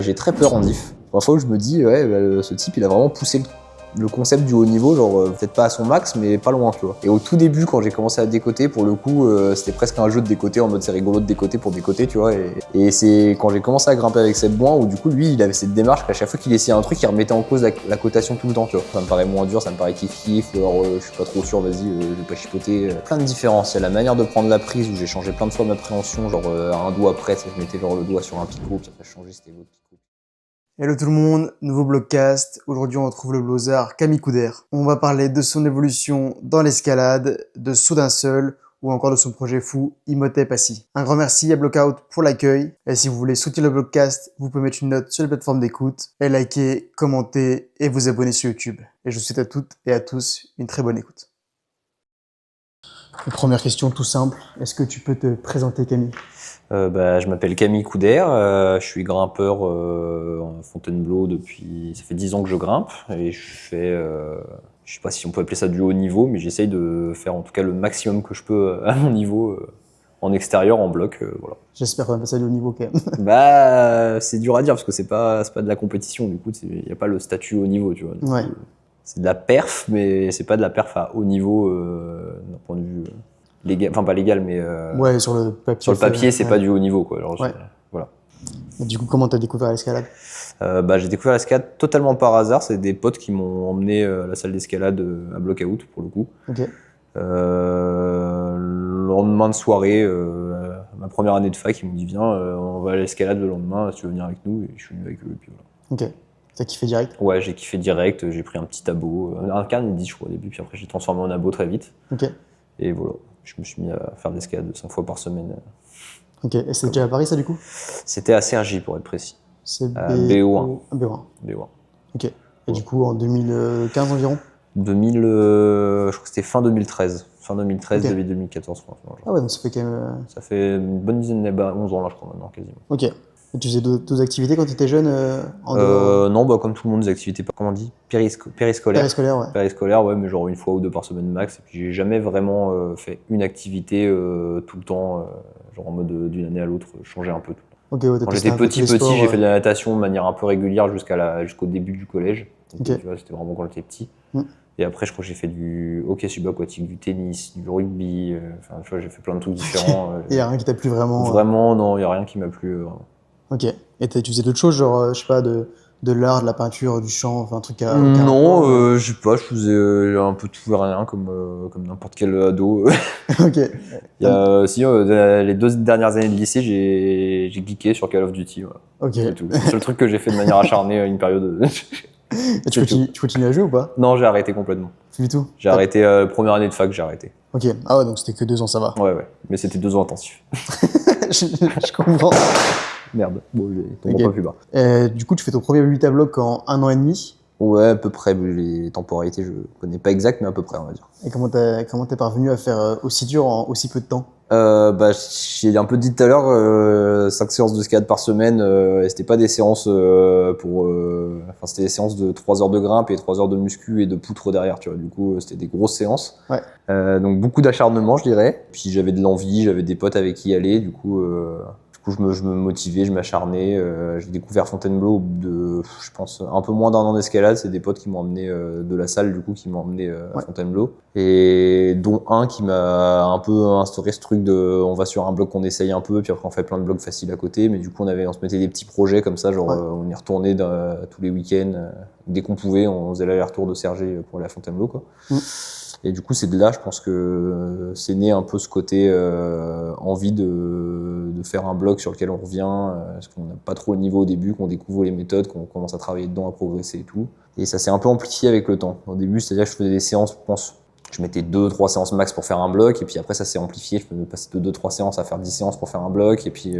j'ai très peur en diff. Parfois où je me dis, ouais, ce type, il a vraiment poussé le concept du haut niveau, genre peut-être pas à son max, mais pas loin, tu vois. Et au tout début, quand j'ai commencé à décoter, pour le coup, c'était presque un jeu de décoter, en mode c'est rigolo de décoter pour décoter, tu vois. Et c'est quand j'ai commencé à grimper avec Seb Boin, où du coup, lui, il avait cette démarche qu'à chaque fois qu'il essayait un truc, il remettait en cause la cotation tout le temps, tu vois. Ça me paraît moins dur, ça me paraît kiff-kiff, ou alors je suis pas trop sûr, vas-y, je vais pas chipoter. Plein de différences. Il y a la manière de prendre la prise, où j'ai changé plein de fois ma préhension, genre un doigt près, je mettais genre le doigt sur un picot, puis après je changeais, c'était l'autre picot. Hello tout le monde, nouveau blogcast. Aujourd'hui on retrouve le blowsard Camille Couder. On va parler de son évolution dans l'escalade, de saut d'un seul ou encore de son projet fou Imhotep Assis. Un grand merci à Blockout pour l'accueil. Et si vous voulez soutenir le blogcast, vous pouvez mettre une note sur les plateformes d'écoute, et liker, commenter et vous abonner sur YouTube. Et je vous souhaite à toutes et à tous une très bonne écoute. Première question tout simple, est-ce que tu peux te présenter Camille ? Je m'appelle Camille Couder, je suis grimpeur en Fontainebleau depuis... Ça fait 10 ans que je grimpe et je fais... je sais pas si on peut appeler ça du haut niveau, mais j'essaye de faire en tout cas le maximum que je peux à mon niveau en extérieur, en bloc, voilà. J'espère qu'on va passer au niveau quand même. C'est dur à dire parce que c'est pas de la compétition, du coup, il n'y a pas le statut haut niveau, tu vois. Donc, Ouais. C'est de la perf, mais c'est pas de la perf à haut niveau d'un point de vue... légal, enfin pas légal, mais Ouais, sur le papier. sur le papier, c'est pas du haut niveau, quoi. Alors, Ouais. voilà. Et du coup, comment t'as découvert l'escalade ? J'ai découvert l'escalade totalement par hasard. C'est des potes qui m'ont emmené à la salle d'escalade à Blockout, pour le coup. Ok. Le lendemain de soirée, ma première année de fac, ils m'ont dit viens, on va à l'escalade le lendemain, si tu veux venir avec nous. Et je suis venu avec eux, et puis voilà. Ok. T'as kiffé direct ? Ouais, j'ai kiffé direct. J'ai pris un petit abo, un carnet 10 je crois au début, puis après j'ai transformé en abo très vite. Ok. Et voilà, je me suis mis à faire de l'escalade 5 fois par semaine. Ok. Et c'est déjà à Paris ça du coup ? C'était à Cergy pour être précis. C'est BO1. BO1. BO1. Ok. Et du coup en 2015 environ ? 2000, je crois que c'était fin 2013. Fin 2013, Ok. début 2014, franchement. Ah ouais, donc ça fait quand même. Ça fait une bonne dizaine d'années, 11 ans là, je crois maintenant, quasiment. Ok. Et tu faisais d'autres activités quand tu étais jeune en dehors ? Non, comme tout le monde, des activités, comment on dit, périscolaires. Périscolaire, ouais. Périscolaire, ouais, mais genre une fois ou deux par semaine max. Et puis j'ai jamais vraiment fait une activité tout le temps, genre en mode d'une année à l'autre, changer un peu tout. Ok, ouais, Quand j'étais petit, j'ai fait de la natation de manière un peu régulière jusqu'au début du collège. Donc, Ok. tu vois, c'était vraiment quand j'étais petit. Mm. Et après, je crois que j'ai fait du hockey subaquatique, du tennis, du rugby. Enfin, tu vois, j'ai fait plein de trucs différents. Il y a rien qui t'a plu vraiment ? Vraiment, non, il n'y a rien qui m'a plu. Vraiment. Ok. Et tu faisais d'autres choses, genre, je sais pas, de l'art, de la peinture, du chant, enfin un truc à. Non, je sais pas, je faisais un peu tout et rien comme n'importe quel ado. Ok. Les 2 dernières années de lycée, j'ai geeké sur Call of Duty. Voilà. Ok. C'est tout. C'est le seul truc que j'ai fait de manière acharnée à une période. Et tu continues à jouer ou pas ? Non, j'ai arrêté complètement. Plus du tout. J'ai arrêté, première année de fac, j'ai arrêté. Ok. Ah ouais, donc c'était que 2 ans, ça va. Ouais. Mais c'était 2 ans intensifs. je comprends. Merde. Bon, j'ai Ok. pas plus bas. Du coup, tu fais ton premier 8 à bloc en 1 an et demi. Ouais, à peu près. Les temporalités, je connais pas exact, mais à peu près, on va dire. Et comment t'es parvenu à faire aussi dur en aussi peu de temps ? J'ai un peu dit tout à l'heure, 5 séances de skate par semaine, et c'était pas des séances c'était des séances de 3 heures de grimpe et 3 heures de muscu et de poutre derrière, tu vois. Du coup, c'était des grosses séances. Ouais. Donc beaucoup d'acharnement, je dirais. Puis j'avais de l'envie, j'avais des potes avec qui y aller, du coup je me motivais, je m'acharnais. J'ai découvert Fontainebleau au bout de, je pense, un peu moins d'1 an d'escalade. C'est des potes qui m'ont emmené de la salle, du coup, qui m'ont emmené à Fontainebleau. Et dont un qui m'a un peu instauré ce truc de on va sur un bloc qu'on essaye un peu, puis après on fait plein de blocs faciles à côté. Mais du coup, on se mettait des petits projets comme ça, genre on y retournait tous les week-ends. Dès qu'on pouvait, on faisait l'aller-retour de Cergy pour aller à Fontainebleau, quoi. Et du coup, c'est de là, je pense que c'est né un peu ce côté envie de faire un blog sur lequel on revient, parce qu'on n'a pas trop le niveau au début, qu'on découvre les méthodes, qu'on commence à travailler dedans, à progresser et tout. Et ça s'est un peu amplifié avec le temps. Au début, c'est-à-dire que je faisais des séances, je pense, je mettais 2-3 séances max pour faire un bloc, et puis après ça s'est amplifié, je peux passer de 2-3 séances à faire 10 séances pour faire un bloc, et puis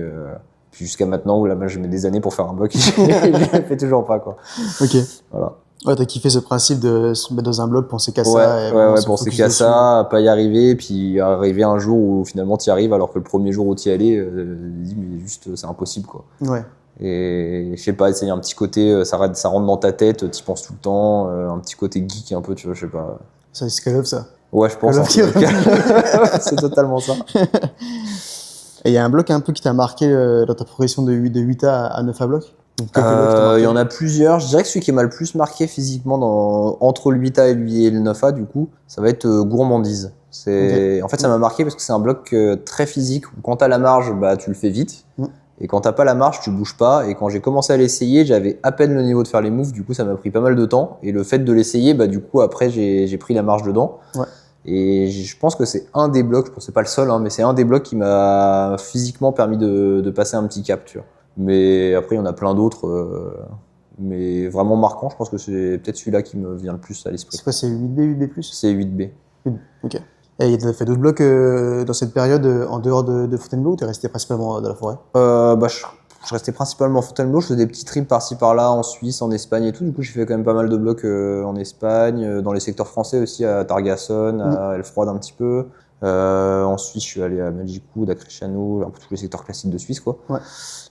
jusqu'à maintenant où là, je mets des années pour faire un bloc, et je le fais toujours pas, quoi. Ok. Voilà. Ouais, t'as kiffé ce principe de se mettre dans un bloc, penser qu'à ça. Ouais, penser qu'à ça, pas y arriver, puis arriver un jour où finalement t'y arrives, alors que le premier jour où t'y allais, dis mais juste c'est impossible, quoi. Ouais. Et je sais pas, il y a un petit côté, ça rentre dans ta tête, t'y penses tout le temps, un petit côté geek un peu, tu vois, je sais pas. Ça, c'est Call of, ça. Ouais, je pense. C'est totalement ça. Et il y a un bloc un peu qui t'a marqué dans ta progression de 8A à 9A bloc ? Donc, quel vélo qui t'a marqué? Il y en a plusieurs. Je dirais que celui qui m'a le plus marqué physiquement entre le 8A et le 9A, du coup, ça va être Gourmandise. En fait, ça m'a marqué parce que c'est un bloc très physique où quand t'as la marge, bah, tu le fais vite. Et quand t'as pas la marge, tu bouges pas. Et quand j'ai commencé à l'essayer, j'avais à peine le niveau de faire les moves. Du coup, ça m'a pris pas mal de temps. Et le fait de l'essayer, bah, du coup, après, j'ai pris la marge dedans. Ouais. Et je pense que c'est un des blocs, je pense que c'est pas le seul, hein, mais c'est un des blocs qui m'a physiquement permis de passer un petit cap, tu vois. Mais après, il y en a plein d'autres. Mais vraiment marquant, je pense que c'est peut-être celui-là qui me vient le plus à l'esprit. C'est quoi, c'est 8B, 8B+? C'est 8B. Ok. Et t'as fait d'autres blocs dans cette période en dehors de Fontainebleau ou t'es resté principalement dans la forêt? Je restais principalement à Fontainebleau, je faisais des petits trips par-ci par-là en Suisse, en Espagne et tout. Du coup, j'ai fait quand même pas mal de blocs en Espagne, dans les secteurs français aussi, à Targason, à Elfroide un petit peu. En Suisse, je suis allé à Magicoud, à Cresciano, un peu tous les secteurs classiques de Suisse, quoi. Ouais.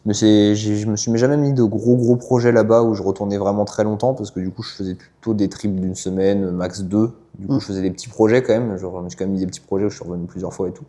Mais je me suis jamais mis de gros projets là-bas où je retournais vraiment très longtemps parce que du coup, je faisais plutôt des trips d'une semaine, max 2. Du coup, je faisais des petits projets quand même. Genre, je me suis quand même mis des petits projets où je suis revenu plusieurs fois et tout.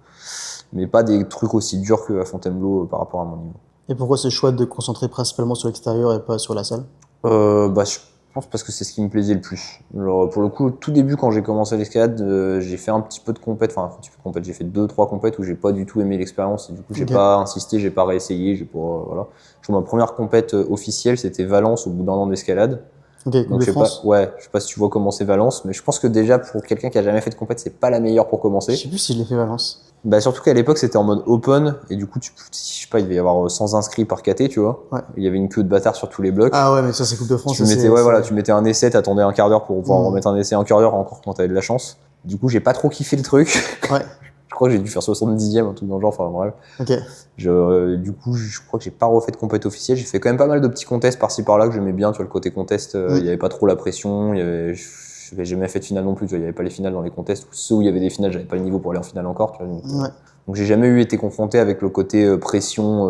Mais pas des trucs aussi durs qu'à Fontainebleau par rapport à mon niveau. Et pourquoi ce choix de concentrer principalement sur l'extérieur et pas sur la salle? Je pense parce que c'est ce qui me plaisait le plus. Genre, pour le coup, au tout début, quand j'ai commencé l'escalade, j'ai fait un petit peu de compète, enfin un petit peu de compète, j'ai fait 2-3 compètes où j'ai pas du tout aimé l'expérience et du coup j'ai pas insisté, j'ai pas réessayé, j'ai pas voilà. Je crois ma première compète officielle, c'était Valence au bout d'un an d'escalade. Ok, Coupe de France. Je sais pas si tu vois comment c'est Valence, mais je pense que déjà pour quelqu'un qui a jamais fait de compète, c'est pas la meilleure pour commencer. Je sais plus si je l'ai fait Valence. Bah surtout qu'à l'époque c'était en mode open et du coup je sais pas, il devait y avoir 100 inscrits par KT, tu vois. Ouais. Il y avait une queue de bâtard sur tous les blocs. Ah ouais, mais ça c'est Coupe de France. Tu mettais tu mettais un essai, t'attendais un quart d'heure pour pouvoir remettre un essai en quart d'heure encore quand t'avais de la chance. Du coup, j'ai pas trop kiffé le truc. Ouais. Je crois que j'ai dû faire 70e, un truc dans le genre, enfin bref. Ok. Du coup, je crois que j'ai pas refait de compète officielle. J'ai fait quand même pas mal de petits contests par-ci par-là que j'aimais bien, tu vois, le côté contest, il y avait pas trop la pression, j'avais jamais fait de finale non plus, tu vois, il y avait pas les finales dans les contests, ceux où il y avait des finales, j'avais pas le niveau pour aller en finale encore, tu vois. Donc j'ai jamais été confronté avec le côté pression,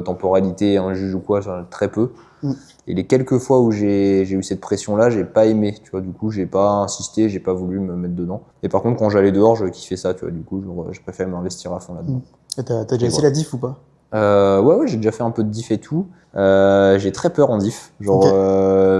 temporalité, un juge ou quoi, très peu. Et les quelques fois où j'ai eu cette pression-là, j'ai pas aimé, tu vois. Du coup, j'ai pas insisté, j'ai pas voulu me mettre dedans. Et par contre, quand j'allais dehors, je kiffais ça, tu vois. Du coup, je préférais m'investir à fond là-dedans. Et t'as déjà essayé la diff ou pas? Ouais, j'ai déjà fait un peu de diff et tout. J'ai très peur en diff. Genre,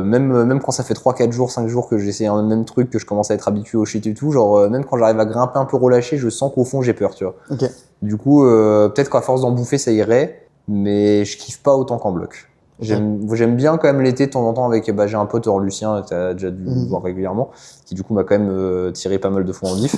même quand ça fait 3-4 jours, 5 jours que j'essaie un même truc, que je commence à être habitué au shit et tout, genre, même quand j'arrive à grimper un peu relâché, je sens qu'au fond, j'ai peur, tu vois. Ok. Du coup, peut-être qu'à force d'en bouffer, ça irait, mais je kiffe pas autant qu'en bloc. J'aime bien quand même l'été de temps en temps avec, j'ai un pote Lucien, que t'as déjà dû le voir régulièrement, qui du coup m'a quand même tiré pas mal de fois en diff.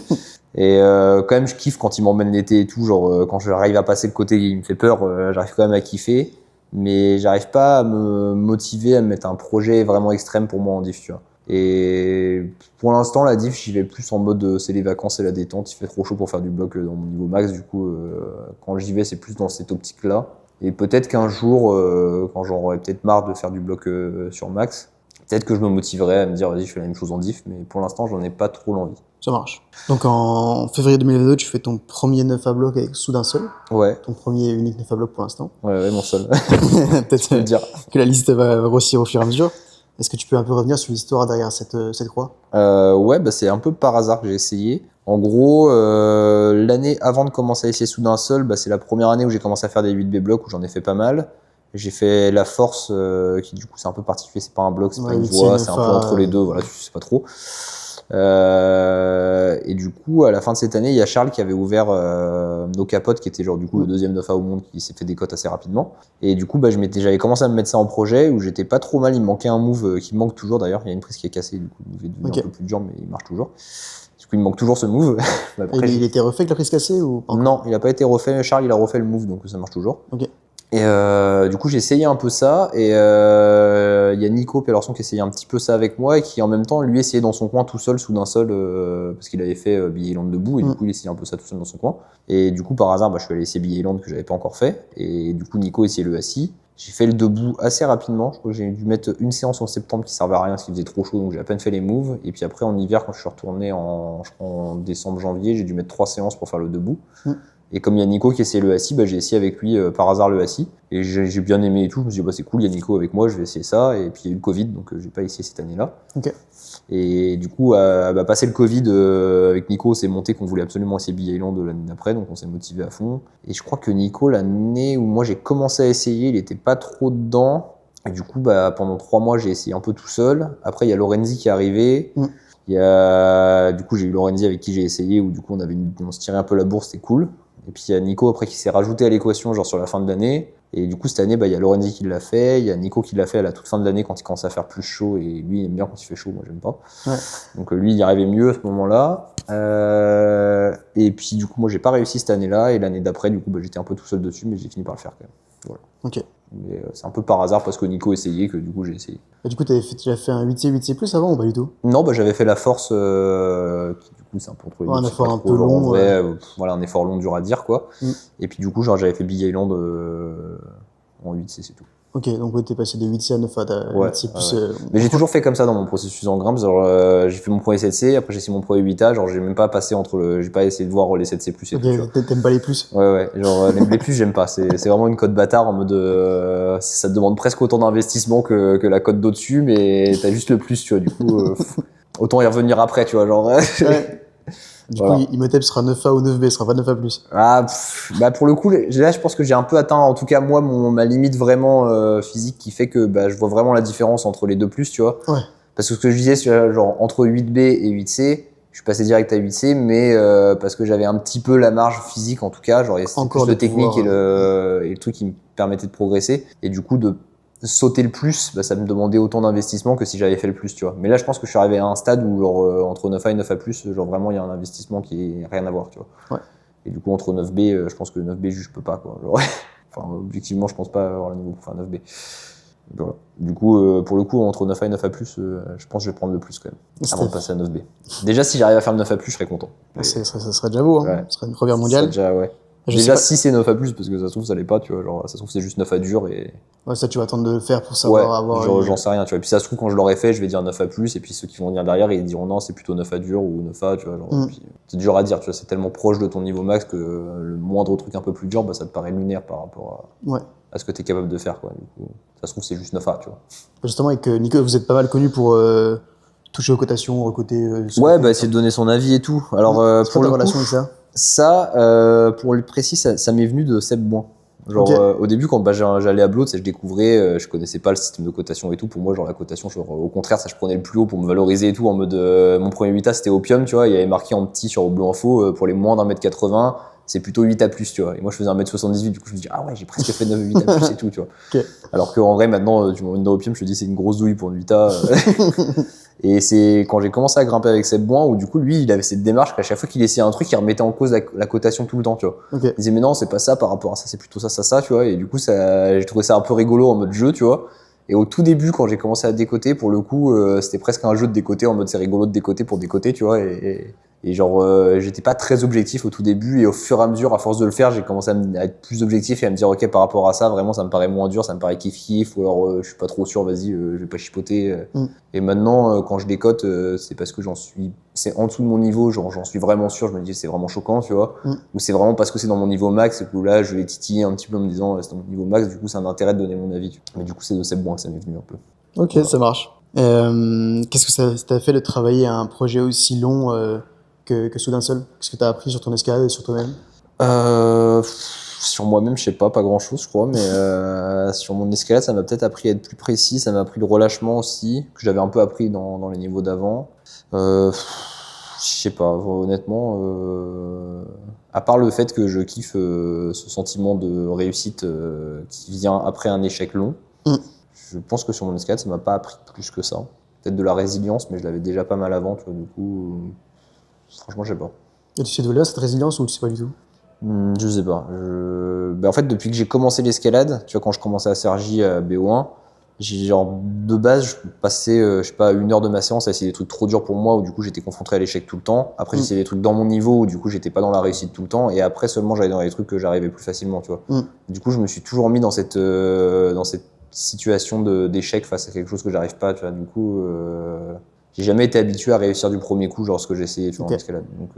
Et quand même, je kiffe quand il m'emmène l'été et tout, genre quand j'arrive à passer le côté qui me fait peur, j'arrive quand même à kiffer, mais j'arrive pas à me motiver à me mettre un projet vraiment extrême pour moi en diff, tu vois. Et pour l'instant, la diff, j'y vais plus en mode c'est les vacances et la détente, il fait trop chaud pour faire du bloc dans mon niveau max, du coup, quand j'y vais, c'est plus dans cette optique-là. Et peut-être qu'un jour, quand j'en aurai peut-être marre de faire du bloc sur max, peut-être que je me motiverai à me dire vas-y, je fais la même chose en diff, mais pour l'instant, j'en ai pas trop l'envie. Ça marche. Donc en février 2022, tu fais ton premier 9 à bloc avec Soudain Seul. Ouais. Ton premier et unique 9 à bloc pour l'instant. Ouais, mon seul. Peut-être dire. Que la liste va grossir au fur et à mesure. Est-ce que tu peux un peu revenir sur l'histoire derrière cette croix? Ouais, c'est un peu par hasard que j'ai essayé. En gros, l'année avant de commencer à essayer Soudain Seul, c'est la première année où j'ai commencé à faire des 8B blocs où j'en ai fait pas mal. J'ai fait la force, qui du coup c'est un peu particulier, c'est pas un bloc, c'est pas une voie, c'est un peu entre les deux, voilà, tu sais pas trop. Et du coup, à la fin de cette année, il y a Charles qui avait ouvert nos capotes, qui était genre du coup le deuxième 9A au monde, qui s'est fait des cotes assez rapidement. Et du coup, j'avais commencé à me mettre ça en projet où j'étais pas trop mal. Il me manquait un move qui me manque toujours d'ailleurs. Il y a une prise qui est cassée, du coup, il devait devenir un peu plus dur, mais il marche toujours. Du coup, il me manque toujours ce move. Après, il était refait avec la prise cassée ou pas? Non, il a pas été refait. Charles, il a refait le move, donc ça marche toujours. Ok. Et du coup, j'ai essayé un peu ça. Et il y a Nico Pellerson qui essayait un petit peu ça avec moi et qui en même temps, lui, essayait dans son coin tout seul, Soudain Seul, parce qu'il avait fait Billy Island debout. Et du coup, il essayait un peu ça tout seul dans son coin. Et du coup, par hasard, je suis allé essayer Billy Island que j'avais pas encore fait. Et du coup, Nico essayait le assis. J'ai fait le debout assez rapidement. Je crois que j'ai dû mettre une séance en septembre qui servait à rien parce qu'il faisait trop chaud, donc j'ai à peine fait les moves. Et puis après, en hiver, quand je suis retourné en décembre, janvier, j'ai dû mettre 3 séances pour faire le debout. Et comme il y a Nico qui essayait le assis, j'ai essayé avec lui par hasard le assis. Et j'ai bien aimé et tout. Je me suis dit, c'est cool, il y a Nico avec moi, je vais essayer ça. Et puis il y a eu le Covid, donc j'ai pas essayé cette année-là. Okay. Et du coup, passé le Covid, avec Nico, c'est monté qu'on voulait absolument essayer Billy Island l'année d'après, donc on s'est motivé à fond. Et je crois que Nico, l'année où moi j'ai commencé à essayer, il était pas trop dedans. Et du coup, bah, pendant 3 mois, j'ai essayé un peu tout seul. Après, il y a Lorenzi qui est arrivé. Du coup, j'ai eu Lorenzi avec qui j'ai essayé, où du coup, on se tirait un peu la bourse, c'était cool. Et puis, il y a Nico après qui s'est rajouté à l'équation, genre sur la fin de l'année. Et du coup, cette année, bah, il y a Lorenzi qui l'a fait, il y a Nico qui l'a fait à la toute fin de l'année quand il commence à faire plus chaud. Et lui, il aime bien quand il fait chaud, moi, j'aime pas. Ouais. Donc, lui, il y arrivait mieux à ce moment-là. Et puis, du coup, moi, j'ai pas réussi cette année-là. Et l'année d'après, du coup, bah, j'étais un peu tout seul dessus, mais j'ai fini par le faire quand même. Voilà. Ok. Mais c'est un peu par hasard parce que Nico essayait que du coup, j'ai essayé. Et du coup, tu as fait un 8C, 8C+, avant ou pas du tout? Non, bah, j'avais fait la force, qui du coup, c'est un peu entre les Ouais, un deux, je sais effort pas un trop, peu genre, en long. vrai, voilà, un effort long, dur à dire, quoi. Mm. Et puis, du coup, genre, j'avais fait Big Island en 8C, c'est tout. Ok, donc ouais, t'es passé de 8C à 9A, t'as Ouais, 8C+. ouais. Mais j'ai toujours fait comme ça dans mon processus en grimpe. Genre, j'ai fait mon premier 7C, après j'ai essayé mon premier 8A, genre j'ai même pas passé j'ai pas essayé de voir les 7C+, et Ok, tout, tu vois. t'aimes pas les plus? Ouais, genre les plus, j'aime pas. C'est vraiment une cote bâtard en mode, ça te demande presque autant d'investissement que la cote d'au-dessus, mais t'as juste le plus, tu vois. Du coup, autant y revenir après, tu vois, genre. Ouais. Du Voilà. coup, Imhotep sera 9A ou 9B, sera pas 9A+. Bah pour le coup, là, je pense que j'ai un peu atteint, en tout cas moi, ma limite vraiment physique qui fait que bah, je vois vraiment la différence entre les deux plus, tu vois. Ouais. Parce que ce que je disais, c'est genre entre 8B et 8C, je suis passé direct à 8C, mais parce que j'avais un petit peu la marge physique en tout cas, genre c'était Encore plus le de technique pouvoir, et le truc qui me permettait de progresser. Et du coup, de sauter le plus, bah, ça me demandait autant d'investissement que si j'avais fait le plus, tu vois. Mais là, je pense que je suis arrivé à un stade où genre, entre 9A et 9A+, genre vraiment, il y a un investissement qui est rien à voir, tu vois. Ouais. Et du coup, entre 9B, je pense que 9B, je peux pas, quoi. Genre, enfin, objectivement, je pense pas avoir le niveau pour faire 9B. Voilà. Du coup, pour le coup, entre 9A et 9A+, je pense que je vais prendre le plus quand même, avant de passer à 9B. Déjà, si j'arrive à faire le 9A+, je serais content. Ça serait déjà beau, hein. Ouais. Ce serait une première Ça mondiale. serait déjà, ouais. Je Déjà, sais si c'est 9A+, parce que ça se trouve, ça l'est pas, tu vois. Genre, ça se trouve, c'est juste 9A dur et. pas. Ouais, ça, tu vas attendre de le faire pour Ouais, savoir avoir genre, une... j'en sais rien, tu vois. Puis ça se trouve, quand je l'aurai fait, je vais dire 9A+, et puis ceux qui vont venir derrière, ils diront non, c'est plutôt 9A dur ou 9A, tu vois. Genre, et puis, c'est dur à dire, tu vois. C'est tellement proche de ton niveau max que le moindre truc un peu plus dur, bah, ça te paraît lunaire par rapport Ouais. à ce que tu es capable de faire, quoi. Du coup, ça se trouve, c'est juste 9A, tu vois. Justement, avec Nico, vous êtes pas mal connu pour toucher aux cotations, recoter... Ouais, bah, essayer de donner son avis et tout. Alors, c'est pour quoi ta le coup, relation avec ça? pour le précis, ça m'est venu de Seb Boin. Genre, Ok. au début, quand bah, j'allais à Blood, je découvrais, je connaissais pas le système de cotation et tout. Pour moi, genre, la cotation, genre, au contraire, ça, je prenais le plus haut pour me valoriser et tout. En mode, mon premier 8A, c'était Opium, tu vois. Il y avait marqué en petit sur Bleu Info, pour les moins d'1m80, c'est plutôt 8A+, tu vois. Et moi, je faisais 1m78, du coup, je me dis, ah ouais, j'ai presque fait 8A+, et tout, tu vois. Ok. Alors qu'en vrai, maintenant, tu m'emmènes dans Opium, je te dis, c'est une grosse douille pour une 8A. Et c'est quand j'ai commencé à grimper avec Seb Boin où du coup lui il avait cette démarche qu'à chaque fois qu'il essayait un truc il remettait en cause la cotation tout le temps, tu vois. Ok. Il disait mais non c'est pas ça par rapport à ça, c'est plutôt ça, tu vois. Et du coup j'ai trouvé ça un peu rigolo en mode jeu, tu vois. Et au tout début quand j'ai commencé à décoter, pour le coup c'était presque un jeu de décoter en mode c'est rigolo de décoter pour décoter, tu vois. Et genre j'étais pas très objectif au tout début et au fur et à mesure à force de le faire j'ai commencé à être plus objectif et à me dire ok par rapport à ça vraiment ça me paraît moins dur, ça me paraît kiff ou alors je suis pas trop sûr, vas-y je vais pas chipoter. Et maintenant quand je décote c'est parce que c'est en dessous de mon niveau, genre j'en suis vraiment sûr, je me dis c'est vraiment choquant, tu vois. Ou c'est vraiment parce que c'est dans mon niveau max et que là je vais titiller un petit peu en me disant c'est dans mon niveau max, du coup c'est un intérêt de donner mon avis, tu vois. Mais du coup c'est de Seb Boin que ça m'est venu un peu. Ok, Voilà. ça marche. Qu'est-ce que ça t'a fait de travailler à un projet aussi long que Soudain Seul? Qu'est-ce que t'as appris sur ton escalade et sur toi-même? Sur moi-même, je sais pas grand chose, je crois, mais sur mon escalade, ça m'a peut-être appris à être plus précis, ça m'a appris le relâchement aussi, que j'avais un peu appris dans les niveaux d'avant. Je sais pas, honnêtement, à part le fait que je kiffe ce sentiment de réussite qui vient après un échec long, je pense que sur mon escalade, ça m'a pas appris plus que ça. Peut-être de la résilience, mais je l'avais déjà pas mal avant, tu vois, du coup, franchement, je sais pas. Et tu sais de là cette résilience ou tu sais pas du tout? Je sais pas. En fait, depuis que j'ai commencé l'escalade, tu vois, quand je commençais à Sergi à BO1, j'ai genre de base, je passais, je sais pas, 1 heure de ma séance à essayer des trucs trop durs pour moi, où du coup j'étais confronté à l'échec tout le temps. Après, j'essayais des trucs dans mon niveau, où du coup j'étais pas dans la réussite tout le temps. Et après seulement, j'allais dans les trucs que j'arrivais plus facilement, tu vois. Du coup, je me suis toujours mis dans cette situation d'échec face à quelque chose que j'arrive pas, tu vois. Du coup, j'ai jamais été habitué à réussir du premier coup, genre ce que j'essayais, tu vois, en escalade. Donc,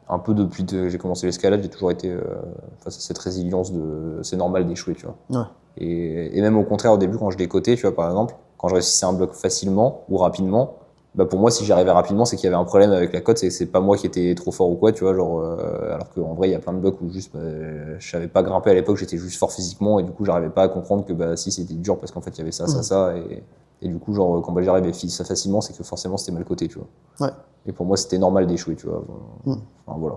un peu depuis que j'ai commencé l'escalade, j'ai toujours été face à cette résilience c'est normal d'échouer, tu vois. Ouais. Et même au contraire, au début, quand je décotais, tu vois, par exemple, quand je réussissais un bloc facilement ou rapidement, Bah pour moi, si j'y arrivais rapidement, c'est qu'il y avait un problème avec la cote, c'est pas moi qui étais trop fort ou quoi, tu vois, genre, alors qu'en vrai, il y a plein de bugs où juste, je savais pas grimper à l'époque, j'étais juste fort physiquement, et du coup, j'arrivais pas à comprendre que bah si c'était dur parce qu'en fait, il y avait ça, et du coup, genre, quand bah, j'arrivais ça facilement, c'est que forcément, c'était mal coté, tu vois. Ouais. Et pour moi, c'était normal d'échouer, tu vois. Mm. Enfin, voilà.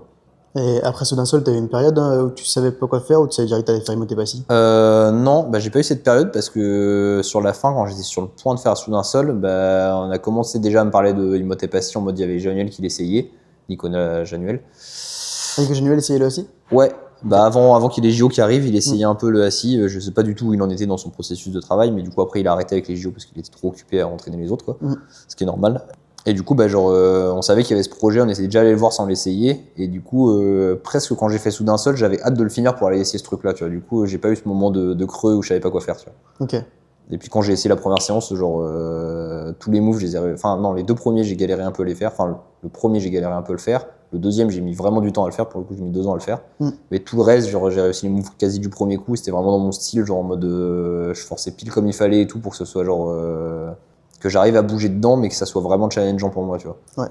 Et après Soudain Seul, t'as eu une période où tu savais pas quoi faire ou tu savais direct que t'allais faire Imotepassi? Non, bah, j'ai pas eu cette période parce que sur la fin, quand j'étais sur le point de faire Soudain Seul, bah, on a commencé déjà à me parler de Imotepassi en mode il y avait Januel qui l'essayait, Nicolas Januel. Avec Genuel essayé là aussi? Ouais, bah avant qu'il y ait les JO qui arrivent, il essayait un peu le ASI. Je sais pas du tout où il en était dans son processus de travail, mais du coup après il a arrêté avec les JO parce qu'il était trop occupé à entraîner les autres, quoi. Ce qui est normal. Et du coup, bah, genre, on savait qu'il y avait ce projet, on essayait déjà d'aller le voir sans l'essayer. Et du coup, presque quand j'ai fait Soudain Seul, j'avais hâte de le finir pour aller essayer ce truc-là, tu vois. Du coup, j'ai pas eu ce moment de creux où je savais pas quoi faire, tu vois. Ok. Et puis quand j'ai essayé la première séance, genre, tous les moves, enfin non, les deux premiers, j'ai galéré un peu à les faire. Enfin, le premier, j'ai galéré un peu à le faire. Le deuxième, j'ai mis vraiment du temps à le faire. Pour le coup, j'ai mis 2 ans à le faire. Mais tout le reste, genre, j'ai réussi les moves quasi du premier coup. C'était vraiment dans mon style, genre en mode, je forçais pile comme il fallait et tout pour que ce soit genre que j'arrive à bouger dedans, mais que ça soit vraiment challengeant pour moi, tu vois. Ouais.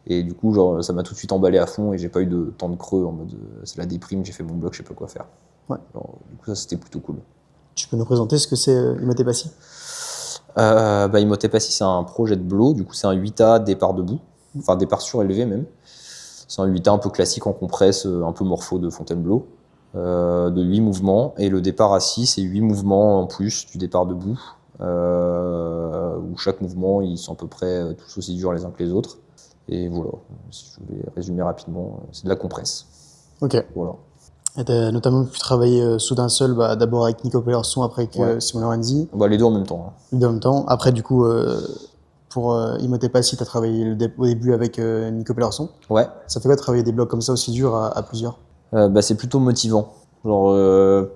Et du coup, genre, ça m'a tout de suite emballé à fond et j'ai pas eu de temps de creux en mode, c'est la déprime, j'ai fait mon bloc, je sais pas quoi faire. Ouais. Genre, du coup, ça c'était plutôt cool. Tu peux nous présenter ce que c'est Imotepassi? Bah, Imotepassi, c'est un projet de blow, du coup, c'est un 8A départ debout, enfin départ surélevé même. C'est un 8A un peu classique en compresse, un peu morpho de Fontainebleau, de 8 mouvements. Et le départ assis, c'est 8 mouvements en plus du départ debout, où chaque mouvement, ils sont à peu près tous aussi durs les uns que les autres. Et voilà, si je vais résumer rapidement, c'est de la compresse. Ok. Voilà. Et t'as notamment pu travailler Soudain Seul, bah, d'abord avec Nico Pellerson, après avec Ouais. Simon Lorenzi, Bah, les deux en même temps. Hein. les deux en même temps. Après, du coup, pour Imotepassi, t'as travaillé au début avec Nico Pellerson. Ouais. Ça fait quoi de travailler des blocs comme ça aussi durs à plusieurs? Bah, c'est plutôt motivant. Genre,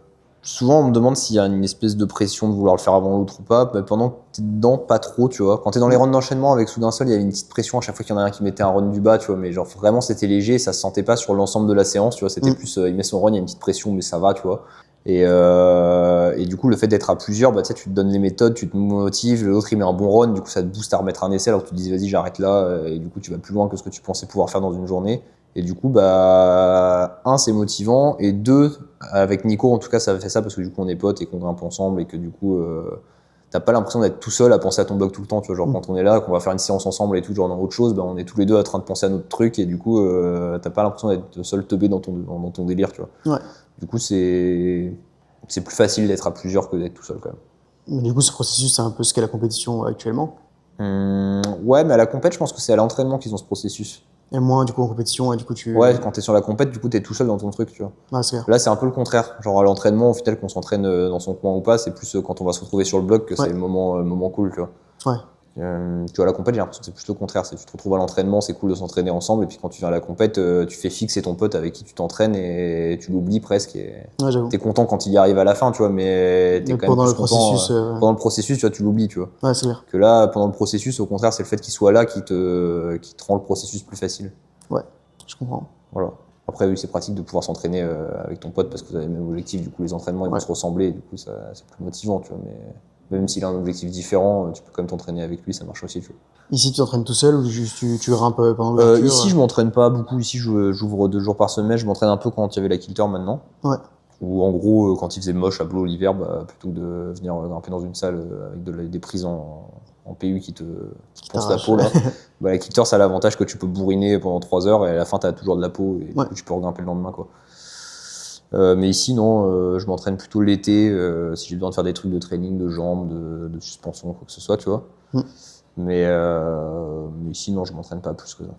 souvent, on me demande s'il y a une espèce de pression de vouloir le faire avant l'autre ou pas. Bah, pendant que t'es dedans, pas trop, tu vois. Quand t'es dans les runs d'enchaînement avec Soudain Seul, il y avait une petite pression à chaque fois qu'il y en a un qui mettait un run du bas, tu vois. Mais genre, vraiment, c'était léger, ça se sentait pas sur l'ensemble de la séance, tu vois. C'était plus, il met son run, il y a une petite pression, mais ça va, tu vois. Et du coup, le fait d'être à plusieurs, bah, tu sais, tu te donnes les méthodes, tu te motives, l'autre il met un bon run, du coup, ça te booste à remettre un essai alors que tu te dis, vas-y, j'arrête là, et du coup, tu vas plus loin que ce que tu pensais pouvoir faire dans une journée. Et du coup, bah, c'est motivant, et deux, avec Nico, en tout cas, ça fait ça parce que du coup, on est potes et qu'on grimpe ensemble, et que du coup, t'as pas l'impression d'être tout seul à penser à ton bloc tout le temps, tu vois. Genre, quand on est là, qu'on va faire une séance ensemble et tout, genre dans autre chose, bah, on est tous les deux en train de penser à notre truc, et du coup, t'as pas l'impression d'être seul teubé dans ton délire, tu vois. Ouais. Du coup, c'est plus facile d'être à plusieurs que d'être tout seul, quand même. Mais du coup, ce processus, c'est un peu ce qu'est la compétition actuellement. Ouais, mais à la compète, je pense que c'est à l'entraînement qu'ils ont ce processus. Et moins, du coup, en compétition, et du coup, Ouais, quand t'es sur la compète, du coup, t'es tout seul dans ton truc, tu vois. Ouais, c'est clair. Là, c'est un peu le contraire. Genre, à l'entraînement, au final, qu'on s'entraîne dans son coin ou pas, c'est plus quand on va se retrouver sur le bloc que c'est le moment cool, tu vois. Ouais. Tu vois, à la compète, j'ai l'impression que c'est plus le contraire. C'est tu te retrouves à l'entraînement, c'est cool de s'entraîner ensemble, et puis quand tu viens à la compète, tu fais fixer ton pote avec qui tu t'entraînes et tu l'oublies presque. Et Ouais, j'avoue. t'es content quand il y arrive à la fin, tu vois, mais t'es quand même pendant plus le content. processus, Pendant le processus, tu vois, tu l'oublies, tu vois. Ouais, c'est clair. Que là, pendant le processus, au contraire, c'est le fait qu'il soit là qui te rend le processus plus facile. Ouais, je comprends. Voilà. Après, oui, c'est pratique de pouvoir s'entraîner avec ton pote parce que vous avez le même objectif. Du coup, les entraînements ils vont se ressembler. Et du coup, c'est plus motivant, tu vois. Mais même s'il a un objectif différent, tu peux quand même t'entraîner avec lui, ça marche aussi, tu vois. Ici, tu t'entraînes tout seul ou juste tu grimpes pendant l'ouverture? Ici, je m'entraîne pas beaucoup. Ici, j'ouvre 2 jours par semaine. Je m'entraîne un peu quand il y avait la Kilter maintenant. Ouais. Ou en gros, quand il faisait moche à Blo l'hiver, bah, plutôt que de venir grimper dans une salle avec des prises en PU qui te pensent la peau là. Bah, la Kilter, ça a l'avantage que tu peux bourriner pendant 3 heures et à la fin, tu as toujours de la peau et du coup, tu peux regrimper le lendemain, quoi. Mais ici, non, je m'entraîne plutôt l'été si j'ai besoin de faire des trucs de training, de jambes, de suspension, quoi que ce soit, tu vois. Mais ici, non, je m'entraîne pas plus que ça.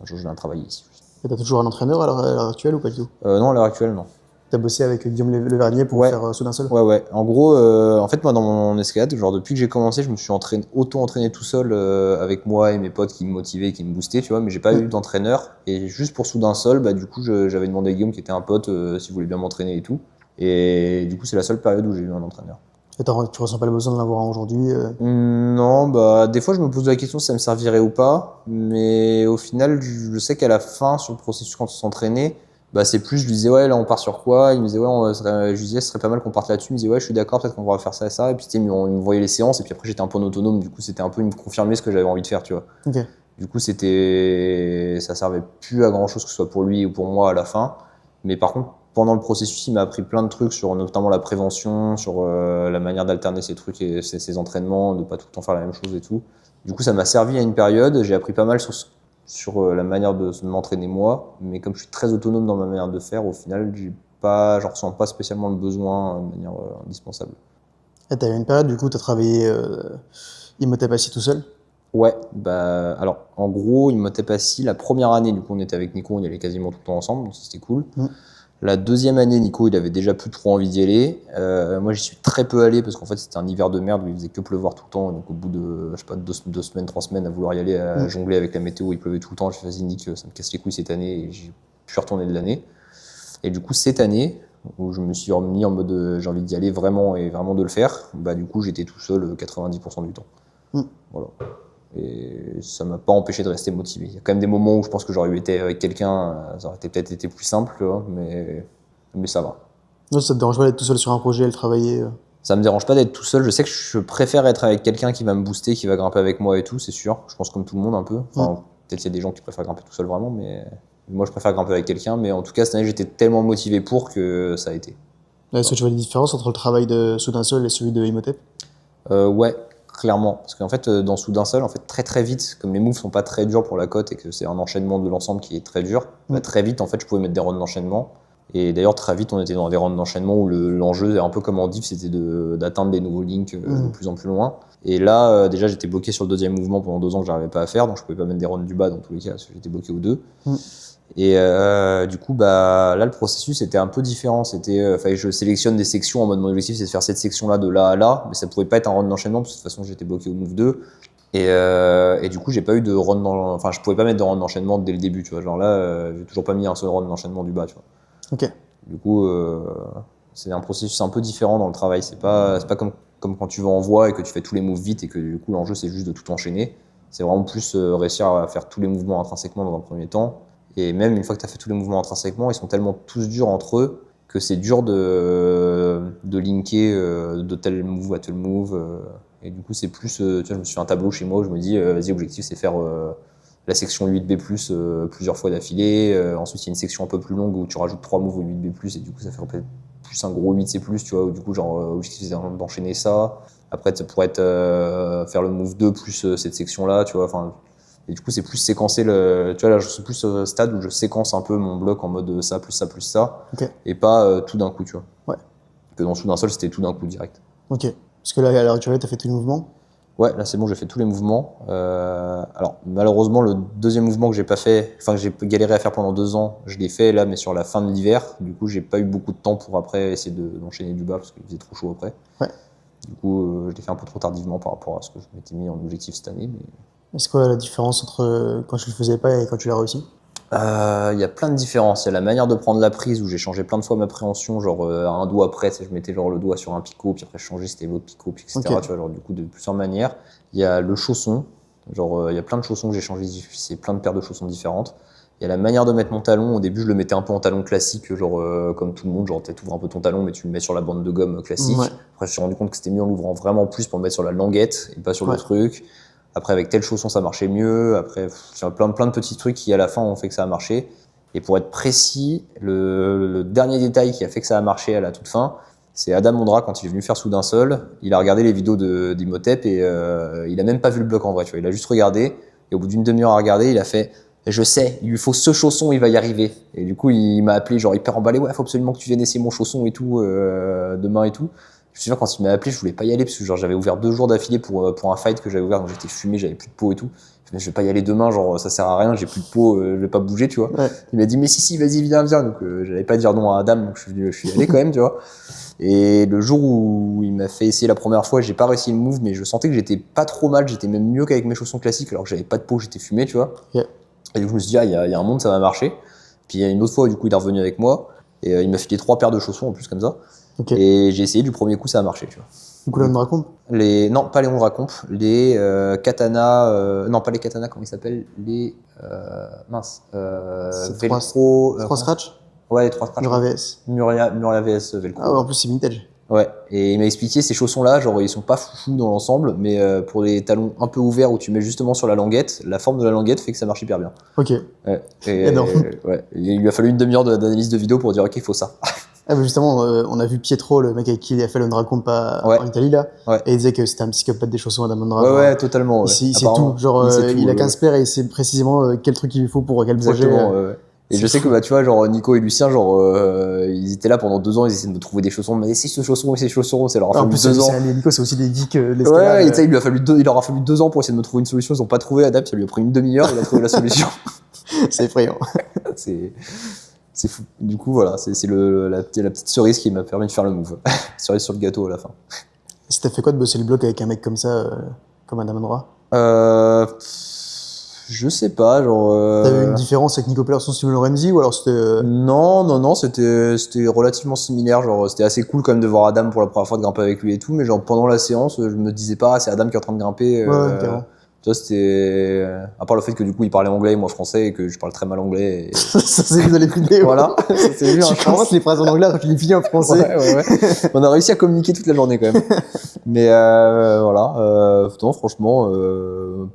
Un jour, je viens travailler ici. Et t'as toujours un entraîneur à l'heure actuelle ou pas du tout? Non, à l'heure actuelle, non. T'as bossé avec Guillaume Levernier pour faire Soudain Seul? Ouais. En gros, en fait, moi, dans mon escalade, genre, depuis que j'ai commencé, je me suis auto-entraîné tout seul avec moi et mes potes qui me motivaient, qui me boostaient, tu vois, mais j'ai pas eu d'entraîneur. Et juste pour Soudain Seul, bah, du coup, j'avais demandé à Guillaume, qui était un pote, s'il voulait bien m'entraîner et tout. Et du coup, c'est la seule période où j'ai eu un entraîneur. Et tu ressens pas le besoin de l'avoir aujourd'hui? Non, bah, des fois, je me pose la question si ça me servirait ou pas. Mais au final, je sais qu'à la fin, sur le processus, quand on s'entraînait, Bah, c'est plus, je lui disais, ouais, là, on part sur quoi? Il me disait, ouais, je lui disais, ce serait pas mal qu'on parte là-dessus. Il me disait, ouais, je suis d'accord, peut-être qu'on va faire ça et ça. Et puis, tu sais, il me voyait les séances. Et puis après, j'étais un peu en autonome. Du coup, c'était un peu, il me confirmait ce que j'avais envie de faire, tu vois. Ok. Du coup, ça servait plus à grand chose, que ce soit pour lui ou pour moi à la fin. Mais par contre, pendant le processus, il m'a appris plein de trucs sur notamment la prévention, sur la manière d'alterner ces trucs et ces entraînements, de pas tout le temps faire la même chose et tout. Du coup, ça m'a servi à une période. J'ai appris pas mal sur la manière de m'entraîner moi. Mais comme je suis très autonome dans ma manière de faire, au final, j'en ressens pas spécialement le besoin de manière indispensable. Et t'as eu une période, du coup, t'as travaillé Imhotep assis tout seul? Ouais, bah alors en gros, il m'était passé la première année, du coup on était avec Nico, on y allait quasiment tout le temps ensemble, donc c'était cool. La deuxième année, Nico, il avait déjà plus trop envie d'y aller. Moi, j'y suis très peu allé parce qu'en fait, c'était un hiver de merde où il faisait que pleuvoir tout le temps. Donc, au bout de, je sais pas, 2 semaines, 3 semaines à vouloir y aller, à jongler avec la météo, il pleuvait tout le temps. J'ai fait, vas-y, Nick, ça me casse les couilles cette année et j'ai pu retourner de l'année. Et du coup, cette année, où je me suis remis en mode j'ai envie d'y aller vraiment et vraiment de le faire, bah, du coup, j'étais tout seul 90% du temps. Voilà. Et ça m'a pas empêché de rester motivé. Il y a quand même des moments où je pense que j'aurais été avec quelqu'un, ça aurait peut-être été plus simple, tu vois, mais ça va. Non, ça te dérange pas d'être tout seul sur un projet et le travailler Ça me dérange pas d'être tout seul. Je sais que je préfère être avec quelqu'un qui va me booster, qui va grimper avec moi et tout, c'est sûr. Je pense comme tout le monde un peu. Enfin, peut-être qu'il y a des gens qui préfèrent grimper tout seul vraiment, mais moi je préfère grimper avec quelqu'un. Mais en tout cas, cette année, j'étais tellement motivé pour que ça a été. Est-ce que tu vois des différences entre le travail de Soudain Seul et celui de Imhotep? Ouais, clairement. Parce qu'en fait, dans Soudain Seul, en fait, très très vite, comme les moves sont pas très durs pour la côte et que c'est un enchaînement de l'ensemble qui est très dur, bah, très vite, en fait, je pouvais mettre des runs d'enchaînement. Et d'ailleurs, très vite, on était dans des runs d'enchaînement où l'enjeu, un peu comme en div, c'était d'atteindre des nouveaux links de plus en plus loin. Et là, déjà, j'étais bloqué sur le deuxième mouvement pendant 2 ans que j'arrivais pas à faire, donc je pouvais pas mettre des runs du bas dans tous les cas, parce que j'étais bloqué aux deux. Et du coup, bah, là, le processus était un peu différent. C'était, fallait que je sélectionne des sections en mode mon objectif, c'est de faire cette section-là de là à là, mais ça pouvait pas être un run d'enchaînement parce que de toute façon, j'étais bloqué au move 2. Et du coup, j'ai pas eu de run enfin, je pouvais pas mettre de run d'enchaînement dès le début, tu vois. Genre là, j'ai toujours pas mis un seul run d'enchaînement du bas, tu vois. Ok. Du coup, c'est un processus un peu différent dans le travail. C'est pas comme quand tu vas en voie et que tu fais tous les moves vite et que du coup, l'enjeu, c'est juste de tout enchaîner. C'est vraiment plus réussir à faire tous les mouvements intrinsèquement dans un premier temps. Et même une fois que tu as fait tous les mouvements intrinsèquement, ils sont tellement tous durs entre eux que c'est dur de linker de tel move à tel move. Et du coup, c'est plus, tu vois, je me suis fait un tableau chez moi où je me dis, vas-y, objectif, c'est faire la section 8B+, plusieurs fois d'affilée. Ensuite, il y a une section un peu plus longue où tu rajoutes 3 moves au 8B+, et du coup, ça fait peut-être plus un gros 8C+, tu vois, où du coup, genre, objectif, c'est d'enchaîner ça. Après, ça pourrait être faire le move 2 plus cette section-là, tu vois, enfin. Et du coup, c'est plus séquencer tu vois, là, je suis plus au stade où je séquence un peu mon bloc en mode ça, plus ça, plus ça. Ok. Et pas tout d'un coup, tu vois. Ouais. Que dans Soudain Seul, c'était tout d'un coup direct. Ok. Parce que là, à l'heure actuelle, t'as fait tous les mouvements? Ouais, là, c'est bon, j'ai fait tous les mouvements. Alors, malheureusement, le deuxième mouvement que j'ai pas fait, enfin, que j'ai galéré à faire pendant 2 ans, je l'ai fait là, mais sur la fin de l'hiver. Du coup, j'ai pas eu beaucoup de temps pour après essayer d'enchaîner du bas parce qu'il faisait trop chaud après. Ouais. Du coup, je l'ai fait un peu trop tardivement par rapport à ce que je m'étais mis en objectif cette année. Mais Est-ce quoi la différence entre quand tu le faisais pas et quand tu l'as réussi? y a plein de différences. Il y a la manière de prendre la prise où j'ai changé plein de fois ma préhension, genre à un doigt près, je mettais genre le doigt sur un picot, puis après je changeais, c'était l'autre picot, puis etc. Ok. Tu vois, genre du coup de plusieurs manières. Il y a le chausson, genre il y a plein de chaussons que j'ai changé, c'est plein de paires de chaussons différentes. Il y a la manière de mettre mon talon. Au début, je le mettais un peu en talon classique, genre comme tout le monde, genre tu ouvres un peu ton talon, mais tu le mets sur la bande de gomme classique. Ouais. Après, je me suis rendu compte que c'était mieux en l'ouvrant vraiment plus pour le mettre sur la languette et pas sur le Ouais. truc. Après, avec tel chausson, ça marchait mieux. Après, plein de petits trucs qui, à la fin, ont fait que ça a marché. Et pour être précis, le dernier détail qui a fait que ça a marché à la toute fin, c'est Adam Mondra, quand il est venu faire Soudain Seul, il a regardé les vidéos d'Imhotep et il a même pas vu le bloc en vrai, tu vois. Il a juste regardé et au bout d'une demi-heure à regarder, il a fait « Je sais, il lui faut ce chausson, il va y arriver ». Et du coup, il m'a appelé genre hyper emballé « Ouais, faut absolument que tu viennes essayer mon chausson et tout, demain et tout ». Je me souviens quand il m'a appelé, je voulais pas y aller parce que genre j'avais ouvert 2 jours d'affilée pour un fight que j'avais ouvert, donc j'étais fumé, j'avais plus de peau et tout. Je vais pas y aller demain, genre ça sert à rien, j'ai plus de peau, je vais pas bouger, tu vois. Ouais. Il m'a dit mais si vas-y viens. Donc j'allais pas dire non à Adam, donc je suis allé quand même, tu vois. Et le jour où il m'a fait essayer la première fois, j'ai pas réussi le move, mais je sentais que j'étais pas trop mal, j'étais même mieux qu'avec mes chaussons classiques alors que j'avais pas de peau, j'étais fumé, tu vois. Yeah. Et du coup je me suis dit il y a un monde, ça va marcher. Puis il y a une autre fois, du coup il est revenu avec moi et il m'a filé 3 paires de chaussons en plus comme ça. Ok. Et j'ai essayé du premier coup, ça a marché, tu vois. Du coup, là, on me raconte. Non, pas les Ondra Comp, les katana, non pas les katana, comment ils s'appellent, les mince, C'est Velcro, 3 scratch? Ouais, les 3 scratchs. Mura VS. Muria VS Velcro. Ah ouais, en plus c'est vintage. Ouais, et il m'a expliqué ces chaussons-là, genre ils sont pas foufous dans l'ensemble, mais pour les talons un peu ouverts où tu mets justement sur la languette, la forme de la languette fait que ça marche hyper bien. Ok. Ouais. Et, Énorme. ouais. Et il lui a fallu une demi-heure d'analyse de vidéo pour dire ok, il faut ça. Ah bah justement, on a vu Pietro, le mec avec qui il a fait le Compa Ouais. en Italie là, Ouais. et il disait que c'était un psychopathe des chaussons Adam Ondra. Ouais, genre, ouais, totalement. Ouais. Il sait Apparemment, tout, genre sait tout, il a ouais. 15 paires et il sait précisément quel truc il lui faut pour quel projet. Exactement. Ouais. Et c'est je sais fou. que bah tu vois genre Nico et Lucien genre ils étaient là pendant 2 ans, ils essayaient de me trouver des chaussons, mais c'est ce chausson et ces chaussons, ça leur a Ah, en fallu plus, 2 ans. Nico, c'est aussi des geeks de Ouais, l'escalade. et tu sais, il leur a fallu 2 ans pour essayer de me trouver une solution, ils ont pas trouvé Adap, ça lui a pris une demi-heure, il a trouvé la solution. C'est effrayant. c'est fou. Du coup voilà, c'est la petite cerise qui m'a permis de faire le move. Cerise sur le gâteau à la fin. C'était fait quoi de bosser le bloc avec un mec comme ça, comme Adam Ondra? Je sais pas, genre. T'avais une différence avec Nico Peterson, Simon Lorenzi, ou alors c'était. Non, c'était relativement similaire. Genre, c'était assez cool quand même de voir Adam pour la première fois de grimper avec lui et tout, mais genre pendant la séance, je me disais pas, ah, c'est Adam qui est en train de grimper. Ouais, carrément. Tu vois, c'était. À part le fait que du coup, il parlait anglais et moi français et que je parle très mal anglais. Et... Ça s'est vu dans les vidéos. Voilà, ça s'est vu. Tu commences les phrases en anglais alors que tu les finis en français. Ouais. On a réussi à communiquer toute la journée quand même. Mais voilà, non, franchement,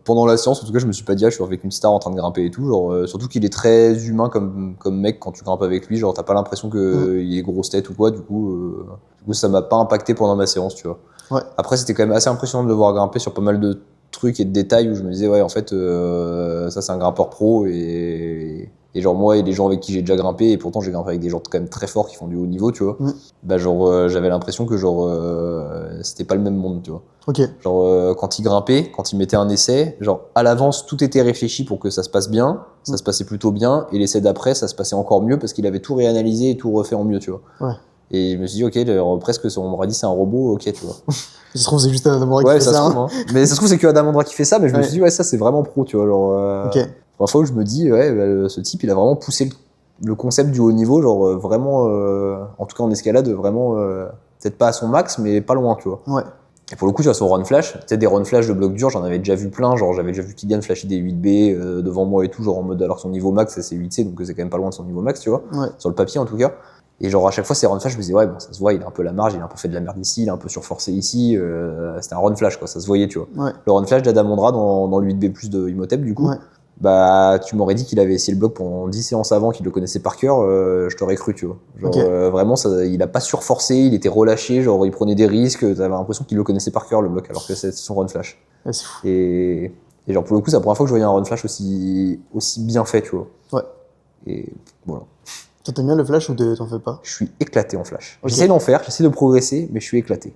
pendant la séance, en tout cas, je me suis pas dit, ah, je suis avec une star en train de grimper et tout. Genre, surtout qu'il est très humain comme mec quand tu grimpes avec lui. Genre, t'as pas l'impression qu'il est grosse tête ou quoi. Du coup, ça m'a pas impacté pendant ma séance, tu vois. Ouais. Après, c'était quand même assez impressionnant de le voir grimper sur pas mal de trucs et de détails où je me disais, ouais, en fait, ça, c'est un grimpeur pro et genre moi et les gens avec qui j'ai déjà grimpé, et pourtant j'ai grimpé avec des gens quand même très forts qui font du haut niveau, tu vois. Bah genre j'avais l'impression que genre c'était pas le même monde, tu vois. Ok. Genre quand il grimpait, quand il mettait un essai, genre à l'avance tout était réfléchi pour que ça se passe bien, ça se passait plutôt bien, et l'essai d'après ça se passait encore mieux parce qu'il avait tout réanalysé et tout refait en mieux, tu vois. Ouais. Et je me suis dit, ok, genre, presque on m'aurait dit c'est un robot, ok, tu vois. Ça se trouve, c'est juste Adam Ondra qui Ouais, fait ça se ça. trouve, hein. Mais ça se trouve, c'est que Adam Ondra qui fait ça, mais je me Ouais. suis dit, ouais, ça c'est vraiment pro, tu vois. Genre, Ok. parfois où je me dis, ouais, bah, ce type, il a vraiment poussé le concept du haut niveau, genre vraiment, en tout cas en escalade, vraiment, peut-être pas à son max, mais pas loin, tu vois. Ouais. Et pour le coup, tu vois, son run flash, tu sais, des run flash de bloc dur, j'en avais déjà vu plein, genre j'avais déjà vu Kylian flasher des 8B devant moi et tout, genre en mode, alors son niveau max, c'est 8C, donc c'est quand même pas loin de son niveau max, tu vois, Ouais. sur le papier en tout cas. Et genre à chaque fois, ces run flash, je me disais, ouais, bon, ça se voit, il a un peu la marge, il a un peu fait de la merde ici, il a un peu surforcé ici, c'était un run flash, quoi, ça se voyait, tu vois. Ouais. Le run flash d'Adam Ondra dans le 8B+, de Imhotep, du coup. Ouais. Bah, tu m'aurais dit qu'il avait essayé le bloc pendant 10 séances avant, qu'il le connaissait par cœur, je t'aurais cru, tu vois. Genre, Ok. vraiment, ça, il a pas surforcé, il était relâché, genre, il prenait des risques, t'avais l'impression qu'il le connaissait par cœur, le bloc, alors que c'est son run flash. Ouais, c'est fou. Et genre, pour le coup, c'est la première fois que je voyais un run flash aussi bien fait, tu vois. Ouais. Et voilà. Toi, t'aimes bien le flash ou t'en fais pas? Je suis éclaté en flash. Ok. J'essaie d'en faire, j'essaie de progresser, mais je suis éclaté.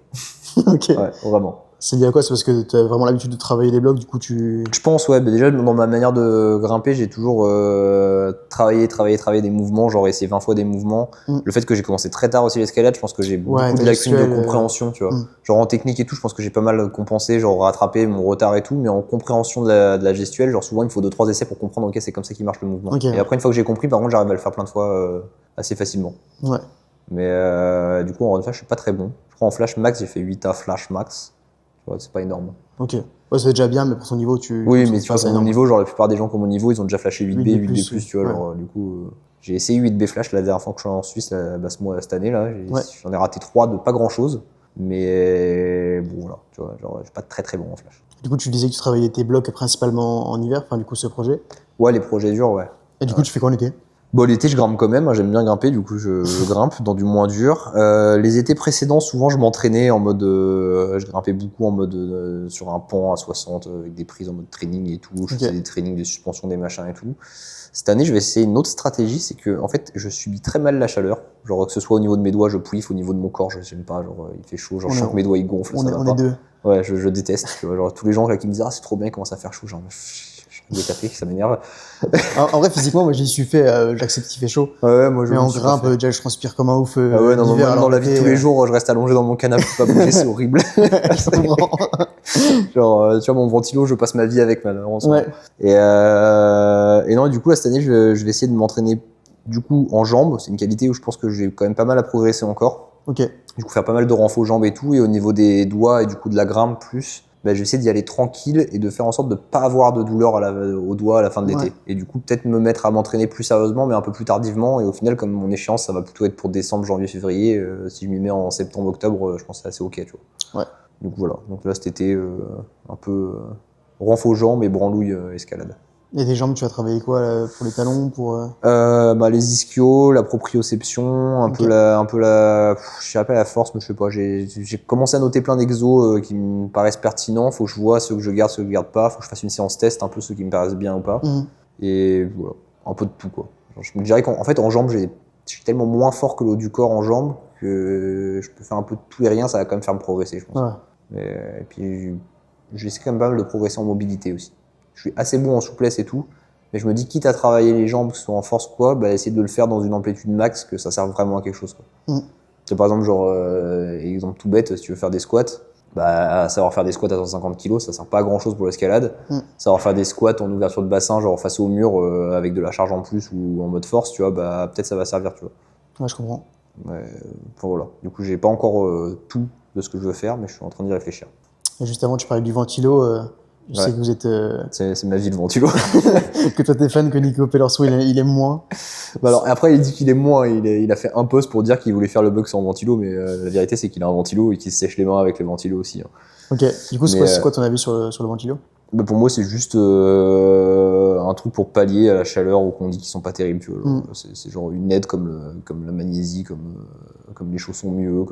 Ok. Ouais, vraiment. C'est lié à quoi? C'est parce que t'as vraiment l'habitude de travailler les blocs, du coup tu. Je pense, ouais, bah déjà dans ma manière de grimper, j'ai toujours travaillé des mouvements, genre essayé 20 fois des mouvements. Le fait que j'ai commencé très tard aussi l'escalade, je pense que j'ai beaucoup de lacunes de compréhension, tu vois. Genre en technique et tout, je pense que j'ai pas mal compensé, genre rattrapé mon retard et tout, mais en compréhension de la gestuelle, genre souvent il me faut 2-3 essais pour comprendre, ok, c'est comme ça qu'il marche le mouvement. Ok. Et après, une fois que j'ai compris, par contre, j'arrive à le faire plein de fois assez facilement. Ouais. Mais du coup, en run flash, je suis pas très bon. Je crois en flash max, j'ai fait 8 à flash max. Tu vois, c'est pas énorme. Ok. Ouais, c'est déjà bien, mais pour ton niveau, tu. Oui, mais tu vois, c'est pour mon niveau, genre la plupart des gens qui ont mon niveau, ils ont déjà flashé 8B, 8B+, tu vois, ouais. genre, du coup, j'ai essayé 8B flash la dernière fois que je suis en Suisse, cette année, là, Ouais. j'en ai raté 3 de pas grand chose, mais bon, voilà, tu vois, genre, je suis pas très très bon en flash. Du coup, tu disais que tu travaillais tes blocs principalement en hiver, enfin, du coup, ce projet. Ouais, les projets durs, ouais. Et du coup, tu fais quoi en été? Bon, l'été, je grimpe quand même, hein, j'aime bien grimper, du coup, je grimpe dans du moins dur. Les étés précédents, souvent, je m'entraînais en mode, je grimpais beaucoup en mode, sur un pont à 60, avec des prises en mode training et tout, je faisais des trainings, des suspensions, des machins et tout. Cette année, je vais essayer une autre stratégie, c'est que, en fait, je subis très mal la chaleur. Genre, que ce soit au niveau de mes doigts, je pouiffe, au niveau de mon corps, je n'aime pas, genre, il fait chaud, genre, je sens que mes doigts, ils gonflent, ça va on pas. est deux. Ouais, je déteste, tu vois, genre, tous les gens là, qui me disent, ah, c'est trop bien, il commence à faire chaud, genre, des cafés, ça m'énerve. En vrai, physiquement, moi, j'y suis fait, j'accepte qu'il fait chaud. Ouais, moi, mais en grimpe, déjà, je transpire comme un ouf. Ah ouais, non, l'hiver, même dans la vie de tous les jours, je reste allongé dans mon canapé, je peux pas bouger, c'est horrible. Genre, tu vois, mon ventilo, je passe ma vie avec, malheureusement. Ouais. Et non, du coup, là, cette année, je vais essayer de m'entraîner, du coup, en jambes. C'est une qualité où je pense que j'ai quand même pas mal à progresser encore. Ok. Du coup, faire pas mal de renfo jambes et tout, et au niveau des doigts et du coup de la grimpe plus. bah, je vais essayer d'y aller tranquille et de faire en sorte de pas avoir de douleur au doigt à la fin de l'été. Ouais. Et du coup, peut-être me mettre à m'entraîner plus sérieusement, mais un peu plus tardivement. Et au final, comme mon échéance, ça va plutôt être pour décembre, janvier, février. Si je m'y mets en septembre, octobre, je pense que c'est assez ok, tu vois. Ouais. Donc voilà. Donc là, cet été, un peu renf aux jambes et branlouille escalade. Et tes jambes, tu vas travailler quoi là, pour les talons pour Bah, les ischios, la proprioception, Ok. je dirais pas la force, mais je sais pas, j'ai commencé à noter plein d'exos qui me paraissent pertinents, faut que je vois ceux que je garde, ceux que je garde pas, faut que je fasse une séance test, un peu ceux qui me paraissent bien ou pas, Mhm. et voilà, un peu de tout quoi. Genre, je me dirais qu'en fait en jambes, je suis tellement moins fort que le haut du corps en jambes que je peux faire un peu de tout et rien, ça va quand même faire me progresser, je pense. Ouais. Et puis j'essaie quand même pas mal de progresser en mobilité aussi. Je suis assez bon en souplesse et tout, mais je me dis, quitte à travailler les jambes, que ce soit en force ou quoi, bah, essayer de le faire dans une amplitude max, que ça serve vraiment à quelque chose, quoi. Mm. C'est par exemple, genre, exemple tout bête, si tu veux faire des squats, bah, savoir faire des squats à 150 kg, ça sert pas à grand chose pour l'escalade. Mm. Savoir faire des squats en ouverture de bassin, genre face au mur, avec de la charge en plus ou en mode force, tu vois, bah, peut-être ça va servir, tu vois. Ouais, je comprends. Ouais, enfin, voilà. Du coup, j'ai pas encore tout de ce que je veux faire, mais je suis en train d'y réfléchir. Et juste avant, tu parlais du ventilo. Je Ouais. sais que vous êtes C'est ma vie, le ventilo. que toi t'es fan, que Nico Pelorso il aime moins. Bah alors après il dit qu'il est moins, il a fait un post pour dire qu'il voulait faire le bug sans ventilo, mais la vérité c'est qu'il a un ventilo et qu'il se sèche les mains avec les ventilos aussi, hein. Ok. Du coup, Mais, c'est quoi ton avis sur le ventilo? Bah pour moi c'est juste un truc pour pallier à la chaleur ou qu'on dit qu'ils sont pas terribles, tu vois. Genre, c'est genre une aide comme la magnésie, comme les chaussons mieux,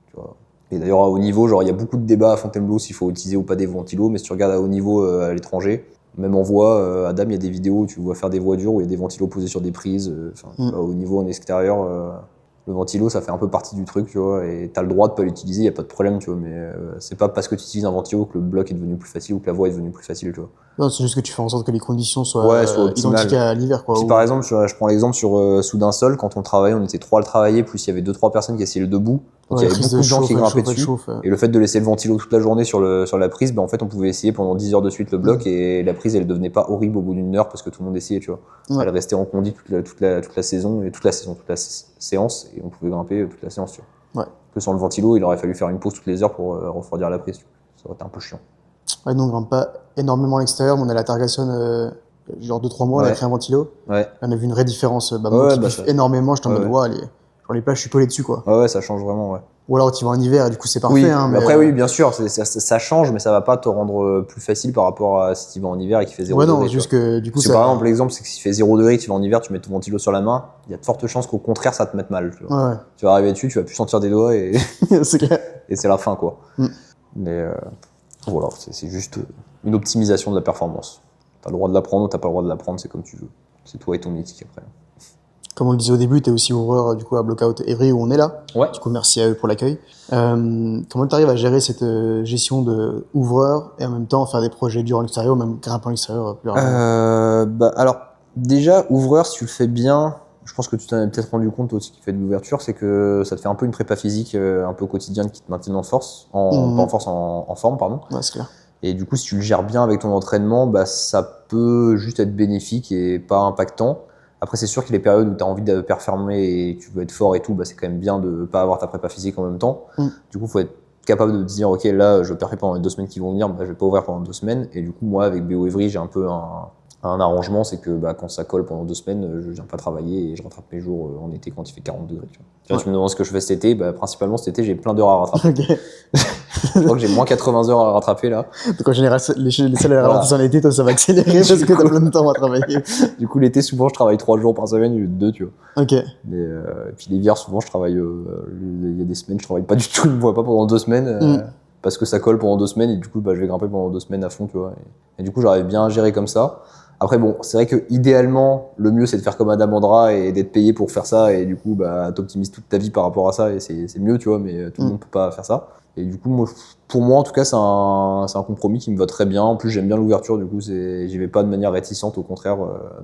tu vois. Et d'ailleurs à haut niveau, genre il y a beaucoup de débats à Fontainebleau s'il faut utiliser ou pas des ventilos, mais si tu regardes à haut niveau à l'étranger, même en voie, Adam, il y a des vidéos où tu vois faire des voies dures où il y a des ventilos posés sur des prises. Au niveau en extérieur, le ventilo, ça fait un peu partie du truc, tu vois, et t'as le droit de pas l'utiliser, y a pas de problème, tu vois, mais c'est pas parce que tu utilises un ventilo que le bloc est devenu plus facile ou que la voie est devenue plus facile, tu vois. Non, c'est juste que tu fais en sorte que les conditions soient, Ouais, soit optimales. identiques à l'hiver, quoi. Si Ou- par exemple, je prends l'exemple sur Soudain Seul, quand on travaillait, on était 3 à le travailler, plus il y avait 2-3 personnes qui essayaient le debout, donc Ouais, il y avait prise beaucoup de gens qui grimpaient dessus. chauffe. Et le fait de laisser le ventilo toute la journée sur la prise, ben en fait on pouvait essayer pendant 10 heures de suite le bloc et la prise elle devenait pas horrible au bout d'une heure parce que tout le monde essayait, tu vois. Ouais. Elle restait en condi toute la saison et toute la séance et on pouvait grimper toute la séance, tu vois. Ouais. Que sans le ventilo, il aurait fallu faire une pause toutes les heures pour refroidir la prise, tu vois. Ça aurait été un peu chiant. Ouais, nous on grimpe pas énormément à l'extérieur, mais on a la Targasson, genre 2-3 mois, on a Ouais. créé un ventilo. Ouais. On a vu une vraie différence. Bah, Ouais, moi qui bah, kiffe ça- énormément, j'étais en ouais, mode, ouais. ouais, genre les plages, je suis collé dessus, quoi. Ouais, ça change vraiment, ouais. Ou alors tu vas en hiver et du coup c'est parfait, Oui, hein, mais après oui, bien sûr, ça change, mais ça va pas te rendre plus facile par rapport à si tu vas en hiver et qu'il fait 0 ouais, non, degré. juste que du coup Parce que ça. par exemple, l'exemple, c'est que s'il fait 0 degré, tu vas en hiver, tu mets ton ventilo sur la main, il y a de fortes chances qu'au contraire, ça te mette mal. Tu vois. Ouais, Tu vas arriver dessus, tu vas plus sentir des doigts et, ouais. C'est clair. et c'est la fin, quoi. Mm. Mais voilà, c'est juste une optimisation de la performance. T'as le droit de l'apprendre ou t'as pas le droit de l'apprendre, c'est comme tu veux. C'est toi et ton éthique après. Comme on le disait au début, tu es aussi ouvreur du coup à Blockout Evry où on est là. Ouais. Du coup, merci à eux pour l'accueil. Comment tu arrives à gérer cette gestion de ouvreur et en même temps faire des projets durant l'extérieur ou même grimper en extérieur plus rarement? Bah, alors, déjà, ouvreur, si tu le fais bien, je pense que tu t'en as peut-être rendu compte aussi qui fait de l'ouverture, c'est que ça te fait un peu une prépa physique un peu quotidienne qui te maintient en force, pas en force, en forme, pardon. Ouais, c'est clair. Et du coup, si tu le gères bien avec ton entraînement, bah, ça peut juste être bénéfique et pas impactant. Après, c'est sûr qu'il y a des périodes où tu as envie de performer et tu veux être fort et tout, bah, c'est quand même bien de pas avoir ta prépa physique en même temps. Du coup, faut être capable de te dire, ok, là, je perds pendant les 2 semaines qui vont venir, bah, je vais pas ouvrir pendant 2 semaines. Et du coup, moi, avec BO Evry, j'ai un peu un arrangement, c'est que bah, quand ça colle pendant 2 semaines, je viens pas travailler et je rattrape mes jours en été quand il fait 40 degrés. Tu vois. Là, tu me demandes ce que je fais cet été, bah, principalement cet été, j'ai plein d'heures à rattraper. Ok. Je crois que j'ai moins 80 heures à rattraper là. Donc en général, les salles Voilà. ralentissent en été, toi ça va accélérer parce que t'as plein de temps à travailler. Du coup, l'été, souvent, je travaille 3 jours par semaine au lieu de 2, tu vois. Ok. Mais, et puis l'hiver, souvent, je travaille. Il y a des semaines, je travaille pas du tout, je me vois pas pendant 2 semaines. Parce que ça colle pendant 2 semaines et du coup, bah, je vais grimper pendant 2 semaines à fond, tu vois. Et du coup, j'arrive bien à gérer comme ça. Après, bon, c'est vrai que idéalement, le mieux, c'est de faire comme Adam Andra et d'être payé pour faire ça. Et du coup, bah, t'optimises toute ta vie par rapport à ça et c'est mieux, tu vois. Mais tout le monde peut pas faire ça. Et du coup, pour moi, en tout cas, c'est un compromis qui me va très bien. En plus, j'aime bien l'ouverture, du coup, j'y vais pas de manière réticente. Au contraire,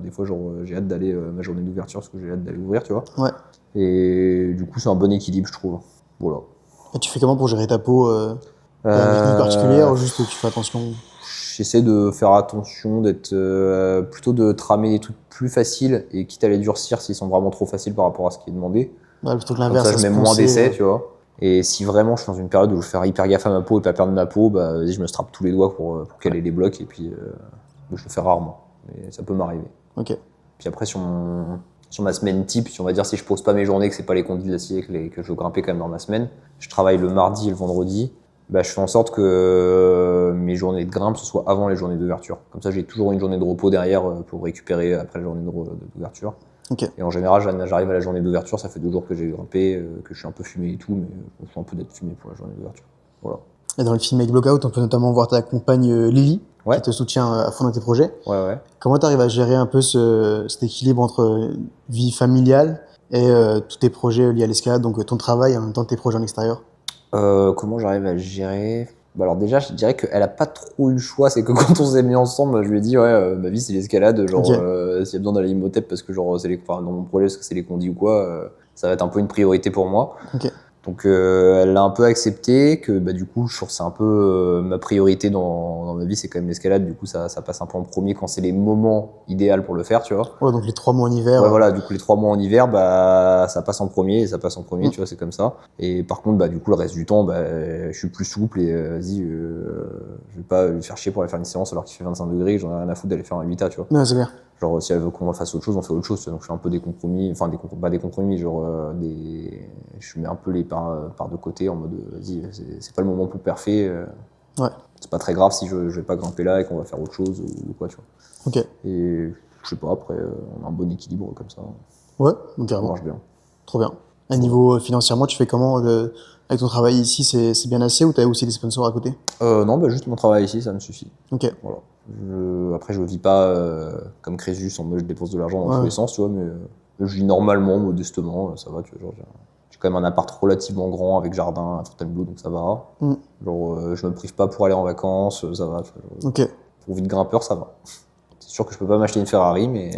des fois, genre, j'ai hâte d'aller ma journée d'ouverture parce que j'ai hâte d'aller ouvrir, tu vois. Ouais. Et du coup, c'est un bon équilibre, je trouve. Voilà. Et tu fais comment pour gérer ta peau? T'as une technique particulière ou juste tu fais attention? J'essaie de faire attention, plutôt de tramer des trucs plus faciles et quitte à les durcir s'ils sont vraiment trop faciles par rapport à ce qui est demandé. Ouais, plutôt que Comme l'inverse. ça, je mets moins poncer, d'essais, tu vois. Et si vraiment je suis dans une période où je vais faire hyper gaffe à ma peau et pas perdre ma peau, bah vas-y, je me strappe tous les doigts pour caler les blocs et puis je le fais rarement. Mais ça peut m'arriver. Ok. Puis après, sur ma semaine type, si on va dire si je pose pas mes journées, que c'est pas les conduits d'acier, que je veux grimper quand même dans ma semaine, je travaille le mardi et le vendredi, bah, je fais en sorte que mes journées de grimpe ce soit avant les journées d'ouverture. Comme ça, j'ai toujours une journée de repos derrière pour récupérer après la journée d'ouverture. Ok. Et en général, j'arrive à la journée d'ouverture, ça fait 2 jours que j'ai grimpé, que je suis un peu fumé et tout, mais je suis un peu d'être fumé pour la journée d'ouverture. Voilà. Et dans le film Make Blockout, on peut notamment voir ta compagne Lily, Ouais. qui te soutient à fond dans tes projets. Ouais. Comment tu arrives à gérer un peu cet équilibre entre vie familiale et tous tes projets liés à l'escalade, donc ton travail et en même temps tes projets en extérieur? Comment j'arrive à le gérer? Bah alors déjà, je dirais qu'elle a pas trop eu le choix. C'est que quand on s'est mis ensemble, je lui ai dit ma vie c'est l'escalade. Genre, Ok. s'il y a besoin d'aller à Imhotep parce que genre enfin, dans mon projet parce que c'est les condis ou quoi, ça va être un peu une priorité pour moi. Ok. Donc elle l'a un peu accepté que bah du coup je trouve que c'est un peu ma priorité dans ma vie, c'est quand même l'escalade. Du coup ça passe un peu en premier quand c'est les moments idéaux pour le faire, tu vois. Ouais, donc les 3 mois en hiver. Ouais, voilà, du coup les 3 mois en hiver, bah ça passe en premier et ça passe en premier, Mm. tu vois, c'est comme ça. Et par contre, bah du coup le reste du temps, bah je suis plus souple et vas-y, je vais pas lui faire chier pour aller faire une séance alors qu'il fait 25 degrés, j'en ai rien à foutre d'aller faire un 8A, tu vois. Non, c'est bien. Genre si elle veut qu'on fasse autre chose, on fait autre chose, tu vois. Donc je fais un peu des compromis, enfin pas des compromis, genre je mets un peu les parts de côté en mode vas-y, c'est pas le moment pour perfer. Ouais. C'est pas très grave si je vais pas grimper là et qu'on va faire autre chose ou quoi, tu vois. Ok. Et je sais pas, après on a un bon équilibre comme ça. Ouais, donc Ça carrément. marche bien. Trop bien. À niveau financièrement, tu fais comment avec ton travail ici, c'est bien assez ou t'as aussi des sponsors à côté? Non, bah juste mon travail ici, ça me suffit. Ok. Voilà. Après, je vis pas comme Crésus en mode je dépense de l'argent dans tous Ouais. les sens, tu vois, mais je vis normalement, modestement, ça va, tu vois. Genre, j'ai quand même un appart relativement grand avec jardin à Fontainebleau, donc ça va. Mm. Genre, je me prive pas pour aller en vacances, ça va. Tu vois, genre, Ok. pour vie de grimpeur, ça va. C'est sûr que je peux pas m'acheter une Ferrari, mais.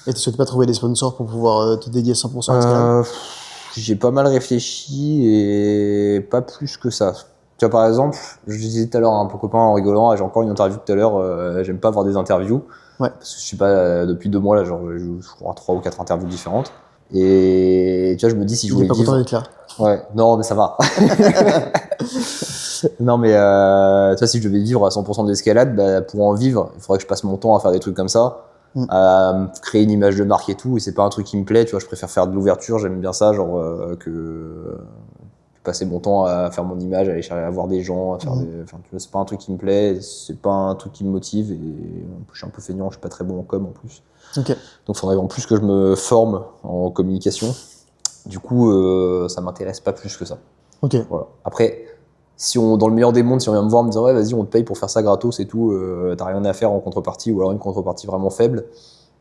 Et tu souhaites pas trouver des sponsors pour pouvoir te dédier 100% à l'escalade? J'ai pas mal réfléchi et pas plus que ça. Tu vois, par exemple, je disais tout à l'heure à un copain en rigolant, j'ai encore une interview tout à l'heure, j'aime pas avoir des interviews. Ouais. Parce que je suis pas, depuis 2 mois là, genre, je crois 3 ou 4 interviews différentes. Et tu vois, je me dis si je Il est voulais pas content vivre. d'être là. Ouais, non, mais ça va. Non, mais tu vois, si je devais vivre à 100% de l'escalade, bah, pour en vivre, il faudrait que je passe mon temps à faire des trucs comme ça, à me créer une image de marque et tout. Et c'est pas un truc qui me plaît, tu vois. Je préfère faire de l'ouverture, j'aime bien ça, genre que passer mon temps à faire mon image, à aller chercher à voir des gens, à faire enfin, tu vois, c'est pas un truc qui me plaît, c'est pas un truc qui me motive. Et je suis un peu feignant, je suis pas très bon en com en plus. Ok. Donc il faudrait en plus que je me forme en communication. Du coup, ça m'intéresse pas plus que ça. Ok. Voilà. Après, si dans le meilleur des mondes, si on vient me voir, me dire ouais, vas-y, on te paye pour faire ça gratos et tout, t'as rien à faire en contrepartie, ou alors une contrepartie vraiment faible,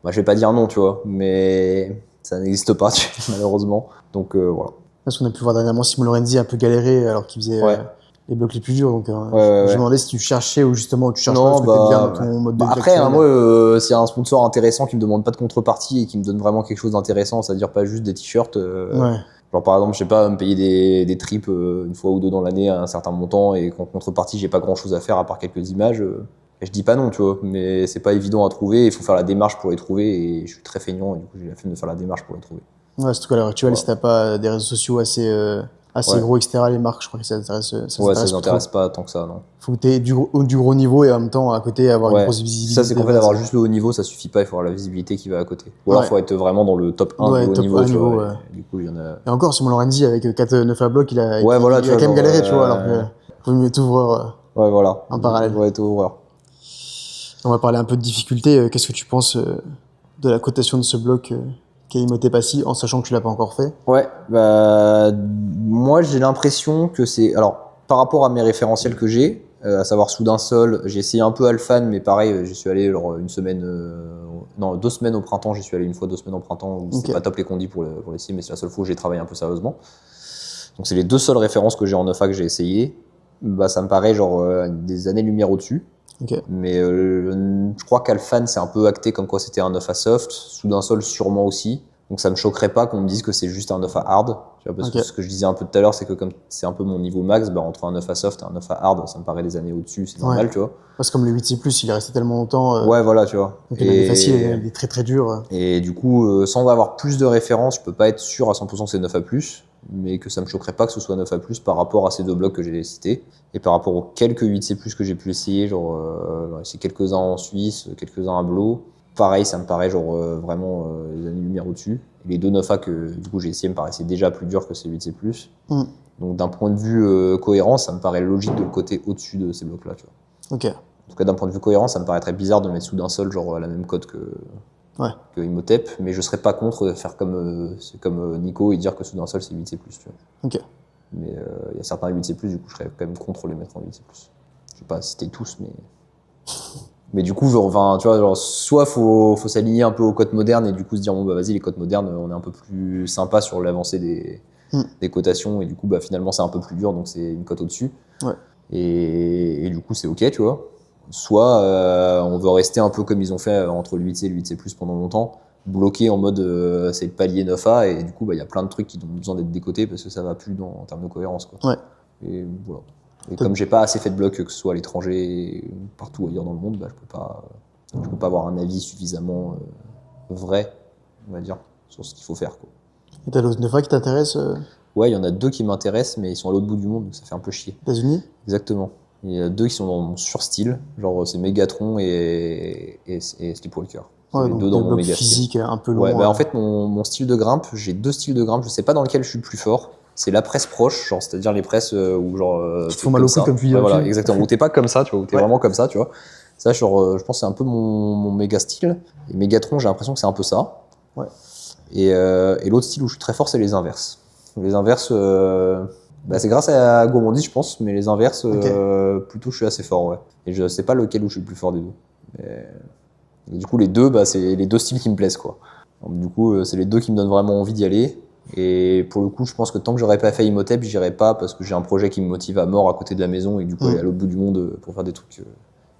bah, je vais pas dire non, tu vois, mais ça n'existe pas, malheureusement. Donc voilà. Parce qu'on a pu voir dernièrement Simon Lorenzi un peu galérer alors qu'il faisait Ouais. les blocs les plus durs. Donc je ouais. me demandais si tu cherchais ou justement tu cherches Non, pas parce que t'es bien bah, dans ton mode de vie après, actuel. hein, moi, s'il y a un sponsor intéressant qui me demande pas de contrepartie et qui me donne vraiment quelque chose d'intéressant, c'est-à-dire pas juste des t-shirts, Ouais. genre par exemple, je sais pas, me payer des trips une fois ou deux dans l'année à un certain montant et qu'en contrepartie, j'ai pas grand-chose à faire à part quelques images, je dis pas non, tu vois, mais c'est pas évident à trouver, il faut faire la démarche pour les trouver et je suis très feignant et du coup, j'ai la flemme de faire la démarche pour les trouver. Ouais, surtout qu'à l'heure actuelle, Voilà. si t'as pas des réseaux sociaux assez Ouais. gros, etc., les marques, je crois que ça t'intéresse. Ouais, ça les intéresse pas tant que ça, non. Faut que t'aies du gros niveau et en même temps à côté avoir une grosse visibilité. Ça, c'est qu'en fait, d'avoir juste le haut niveau, ça suffit pas, il faut avoir la visibilité qui va à côté. Ou alors, il faut être vraiment dans le top 1 Ouais, du haut top niveau, 1 tu vois. niveau, ouais. Et du coup, il y en a. Et encore, Simon Lorenzi avec 4-9 à bloc, il a Ouais, voilà, tu a vois, quand même genre, galéré, tu vois, alors que vaut mieux être ouvreur Ouais, voilà. en parallèle. Ouais, être ouvreur. On va parler un peu de difficulté. Qu'est-ce que tu penses de la cotation de ce bloc qui est Imhotep Passy, en sachant que tu l'as pas encore fait? Ouais, bah, moi, j'ai l'impression que c'est. Alors, par rapport à mes référentiels que j'ai, à savoir Soudain Sol, j'ai essayé un peu Alphane, mais pareil, j'y suis allé genre, une semaine. Non, 2 semaines au printemps, j'y suis allé une fois, 2 semaines au printemps, où c'était pas top les condis pour les mais c'est la seule fois où j'ai travaillé un peu sérieusement. Donc, c'est les 2 seules références que j'ai en 9A que j'ai essayé. Bah, ça me paraît genre des années-lumière au-dessus. Okay. Mais je crois qu'Alphane, c'est un peu acté comme quoi c'était un 9A soft. Soudain Sol, sûrement aussi. Donc ça me choquerait pas qu'on me dise que c'est juste un 9A hard. Tu vois, parce que ce que je disais un peu tout à l'heure, c'est que comme c'est un peu mon niveau max, bah, entre un 9A soft et un 9A hard, ça me paraît des années au-dessus, c'est normal, tu vois. Parce que comme le 8C+, il est resté tellement longtemps. Ouais, voilà, tu vois. Donc il est facile, il est très très dur. Et du coup, sans avoir plus de références, je peux pas être sûr à 100% que c'est 9A+. mais que ça me choquerait pas que ce soit 9A+, par rapport à ces deux blocs que j'ai cités, et par rapport aux quelques 8C+, que j'ai pu essayer, genre, j'en ai essayé quelques-uns en Suisse, quelques-uns à Blo. Pareil, ça me paraît genre vraiment les années-lumière au-dessus. Et les deux 9A que du coup j'ai essayé me paraissaient déjà plus durs que ces 8C+. Donc d'un point de vue cohérence, ça me paraît logique de le coter au-dessus de ces blocs-là, tu vois. Ok. En tout cas, d'un point de vue cohérence, ça me paraîtrait bizarre de mettre sous d'un seul genre la même cote que Imhotep, mais je serais pas contre de faire comme Nico et dire que sous d'un seul c'est 8C+, tu vois. Ok. Mais il y a certains 8C+, du coup je serais quand même contre les mettre en 8C+. Je vais pas citer tous, mais du coup, genre, enfin, tu vois, genre, soit faut s'aligner un peu aux cotes modernes et du coup se dire bon bah vas-y les cotes modernes, on est un peu plus sympa sur l'avancée des cotations et du coup bah finalement c'est un peu plus dur donc c'est une cote au-dessus. Ouais. Et du coup c'est ok, tu vois. Soit on veut rester un peu comme ils ont fait entre le 8C et le 8C+ pendant longtemps, bloqué en mode c'est le palier 9A et du coup bah il y a plein de trucs qui ont besoin d'être décotés parce que ça va plus en termes de cohérence, quoi. Ouais. Et voilà. Et comme j'ai pas assez fait de blocs, que ce soit à l'étranger ou partout ailleurs dans le monde, bah, je peux pas avoir un avis suffisamment vrai, on va dire, sur ce qu'il faut faire, quoi. Et t'as d'autres 9A qui t'intéressent Ouais, il y en a deux qui m'intéressent, mais ils sont à l'autre bout du monde, donc ça fait un peu chier. États-Unis? Exactement. Il y a deux qui sont dans mon surstyle, genre c'est Megatron et Sleepwalker. Ouais, les donc deux dans des mon blocs méga physiques un peu style. Ouais, lourds. bah en fait, mon style de grimpe, j'ai deux styles de grimpe, je sais pas dans lequel je suis le plus fort. C'est la presse proche, genre c'est-à-dire les presses où genre Qui te t'es font mal au coude, ça. comme tu dis Ouais, dans le voilà, film. exactement. Où t'es pas comme ça, tu vois, où t'es Ouais. vraiment comme ça, tu vois. Ça, genre, je pense que c'est un peu mon méga style. Et Megatron, j'ai l'impression que c'est un peu ça. Ouais. Et l'autre style où je suis très fort, c'est les inverses. Les inverses, bah, c'est grâce à Gourmandise, je pense, mais les inverses, plutôt, je suis assez fort, ouais. Et je sais pas lequel où je suis le plus fort des deux. Et du coup, les deux, bah, c'est les deux styles qui me plaisent, quoi. Donc, du coup, c'est les deux qui me donnent vraiment envie d'y aller. Et pour le coup, je pense que tant que j'aurais pas fait Imhotep, j'irais pas parce que j'ai un projet qui me motive à mort à côté de la maison et du coup, aller à l'autre bout du monde pour faire des trucs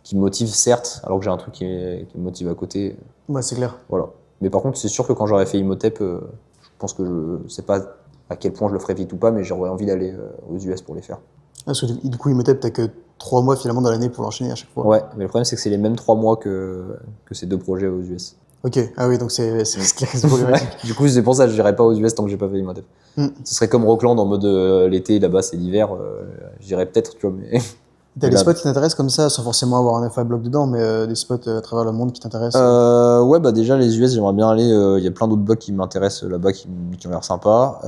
qui me motivent, certes, alors que j'ai un truc qui me motive à côté. Ouais, c'est clair. Voilà. Mais par contre, c'est sûr que quand j'aurais fait Imhotep, je pense que je sais pas à quel point je le ferais vite ou pas, mais j'aurais envie d'aller aux US pour les faire. Parce que du coup, Imhotep, t'as que 3 mois finalement dans l'année pour l'enchaîner à chaque fois. Ouais, mais le problème, c'est que c'est les mêmes 3 mois que ces deux projets aux US. Ok, ah oui, donc c'est problématique. Du coup, c'est pour ça que je n'irai pas aux US tant que j'ai pas fait Imhotep. Ce serait comme Rockland en mode l'été, là-bas c'est l'hiver. J'irais peut-être, tu vois, mais. T'as des spots qui t'intéressent comme ça, sans forcément avoir un FA bloc dedans, mais des spots à travers le monde qui t'intéressent Ouais, bah déjà les US, j'aimerais bien aller. Il y a plein d'autres blocs qui m'intéressent là-bas qui ont l'air sympas.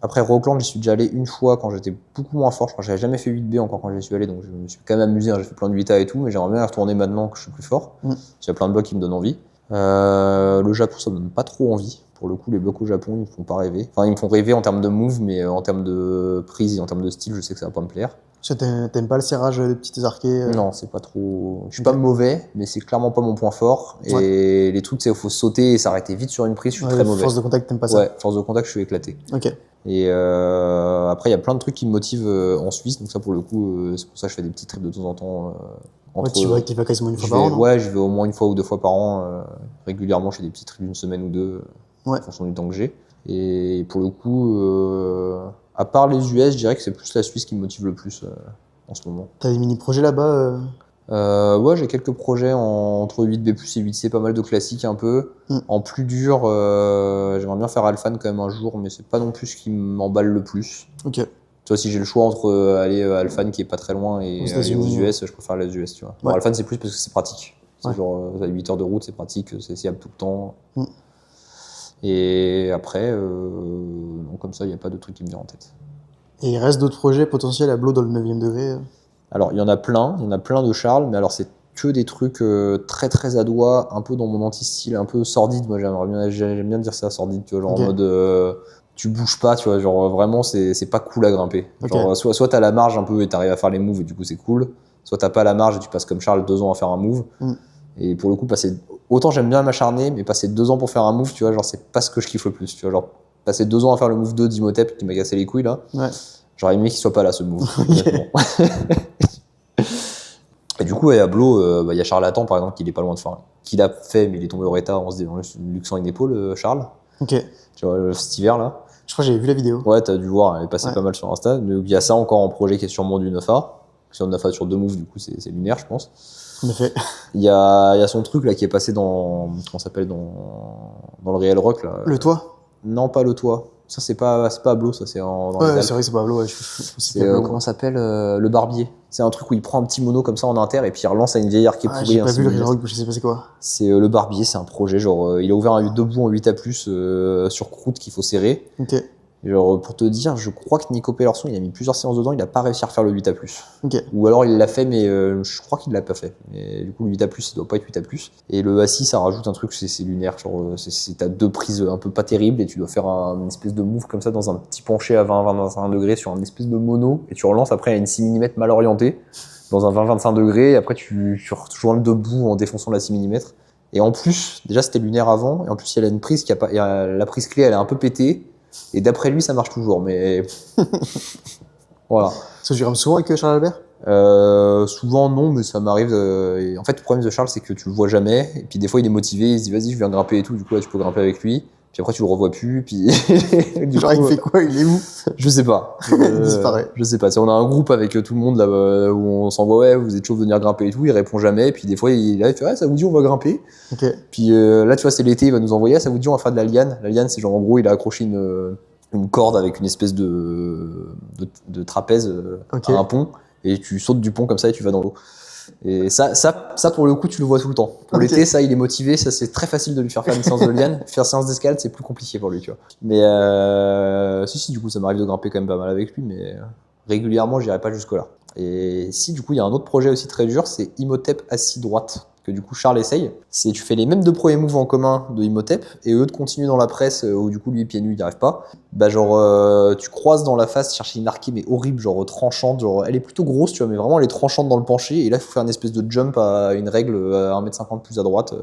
Après Rockland, j'y suis déjà allé une fois quand j'étais beaucoup moins fort. Je crois que j'avais jamais fait 8B encore quand j'y suis allé, donc je me suis quand même amusé. J'ai fait plein de 8A et tout, mais j'aimerais bien y retourner maintenant que je suis plus fort. Il y a plein de blocs qui me donnent envie. Le Japon, ça me donne pas trop envie. Pour le coup, les blocs au Japon, ils me font pas rêver. Enfin, ils me font rêver en termes de move, mais en termes de prise et en termes de style, je sais que ça va pas me plaire. T'aimes pas le serrage des petites arquées Non, c'est pas trop. Je suis pas mauvais, mais c'est clairement pas mon point fort. Et les trucs, c'est qu'il faut sauter et s'arrêter vite sur une prise, je suis très mauvais. Force de contact, t'aimes pas ça? Ouais, force de contact, je suis éclaté. Ok. Et après, il y a plein de trucs qui me motivent en Suisse, donc ça, pour le coup, c'est pour ça que je fais des petits trips de temps en temps. Ouais, tu vas quasiment une fois par an, non? Ouais, je vais au moins une fois ou deux fois par an. Régulièrement, je fais des petits trips d'une semaine ou deux, en fonction du temps que j'ai. Et pour le coup, à part les US, je dirais que c'est plus la Suisse qui me motive le plus en ce moment. T'as des mini-projets là-bas Ouais, j'ai quelques projets entre 8B+, et 8C, pas mal de classiques un peu. En plus dur, j'aimerais bien faire Alphan quand même un jour, mais c'est pas non plus ce qui m'emballe le plus. Ok. Tu vois, si j'ai le choix entre aller à Alphan qui est pas très loin et aller aux US, je préfère les US, tu vois. Bon, Alphan c'est plus parce que c'est pratique. C'est genre 8 heures de route, c'est pratique, c'est fiable tout le temps. Et après, comme ça, il n'y a pas de truc qui me vient en tête. Et il reste d'autres projets potentiels à Blo dans le 9e degré Alors, il y en a plein de Charles, mais alors c'est que des trucs très très à doigt, un peu dans mon anti-style, un peu sordide. Moi, j'aime bien dire ça, sordide, tu vois, genre en mode tu bouges pas, tu vois, genre vraiment c'est pas cool à grimper. Genre, soit t'as la marge un peu et t'arrives à faire les moves et du coup c'est cool, soit t'as pas la marge et tu passes comme Charles 2 ans à faire un move. Et pour le coup, autant j'aime bien m'acharner, mais passer 2 ans pour faire un move, tu vois, genre c'est pas ce que je kiffe le plus, tu vois, genre passer 2 ans à faire le move 2 d'Imhotep qui m'a cassé les couilles là. J'aurais aimé qu'il soit pas là ce move. Et du coup, à Blo, y a Charlatan par exemple qui est pas loin de faire, qui l'a fait, mais il est tombé au réta en se luxant une épaule, Charles. Ok. Tu vois, cet hiver là. Je crois que j'avais vu la vidéo. Ouais, t'as dû voir, elle est passée pas mal sur Insta. Donc il y a ça encore en projet qui est sûrement du 9A. Sur 9A sur 2 moves, du coup, c'est lunaire, je pense. En effet. Il y a son truc là qui est passé dans. Comment ça s'appelle dans le Real Rock là. Le toit? Non, pas le toit. Ça, c'est pas Ablo, ça, c'est dans les Ouais, Alpes. c'est vrai que c'est pas Pablo, ouais. C'est, comment ça s'appelle le barbier. C'est un truc où il prend un petit mono comme ça en inter et puis il relance à une vieillard qui est pourrie. J'ai pas vu le simili-mètre. reroll, je sais pas c'est quoi. C'est le barbier, c'est un projet, genre, il a ouvert un debout en 8A+, sur croûte qu'il faut serrer. Ok, Et genre, pour te dire, je crois que Nico Pellerson, il a mis plusieurs séances dedans, il a pas réussi à refaire le 8A+. ok. Ou alors il l'a fait, mais je crois qu'il l'a pas fait. Mais du coup, le 8A+, il doit pas être 8A+. Et le A6, ça rajoute un truc, c'est lunaire. Genre, t'as deux prises un peu pas terribles et tu dois faire une espèce de move comme ça dans un petit penché à 20-25 degrés sur un espèce de mono. Et tu relances après à une 6 mm mal orientée dans un 20-25 degrés. Et après, tu rejoins le debout en défonçant la 6 mm. Et en plus, déjà c'était lunaire avant. Et en plus, il y a une prise qui a pas. La prise clé, elle est un peu pétée. Et d'après lui, ça marche toujours. Mais voilà. Ça, tu rames souvent avec Charles Albert? Souvent non, mais ça m'arrive. Et en fait, le problème de Charles, c'est que tu le vois jamais. Et puis des fois, il est motivé, il se dit vas-y, je viens grimper et tout. Du coup, là, tu peux grimper avec lui. Puis après, tu le revois plus. Puis Genre, il fait quoi? Il est où? je sais pas. Il disparaît. Je sais pas. On a un groupe avec tout le monde là où on s'envoie ouais, vous êtes chaud de venir grimper et tout. Il répond jamais. Et puis des fois, il fait ouais, ça vous dit, on va grimper. Ok. Puis là, tu vois, c'est l'été, il va nous envoyer. Ça vous dit, on va faire de la liane. La liane, c'est genre en gros, il a accroché une corde avec une espèce de trapèze Ok. à un pont. Et tu sautes du pont comme ça et tu vas dans l'eau. Et ça, pour le coup, tu le vois tout le temps. Pour Ok. l'été, ça, il est motivé. Ça, c'est très facile de lui faire une séance de liane. Faire séance d'escalade, c'est plus compliqué pour lui, tu vois. Mais si, du coup, ça m'arrive de grimper quand même pas mal avec lui, mais régulièrement, j'irai pas jusque-là. Et si, du coup, il y a un autre projet aussi très dur, c'est Imhotep assis droite, que du coup, Charles essaye. C'est tu fais les mêmes deux premiers moves en commun de Imhotep, et eux de continuer dans la presse, où du coup, lui, pieds nus, il n'y arrive pas. Bah, genre, tu croises dans la face, chercher une arquée, mais horrible, genre tranchante. Genre, elle est plutôt grosse, tu vois, mais vraiment, elle est tranchante dans le penché. Et là, il faut faire une espèce de jump à une règle à 1m50 plus à droite.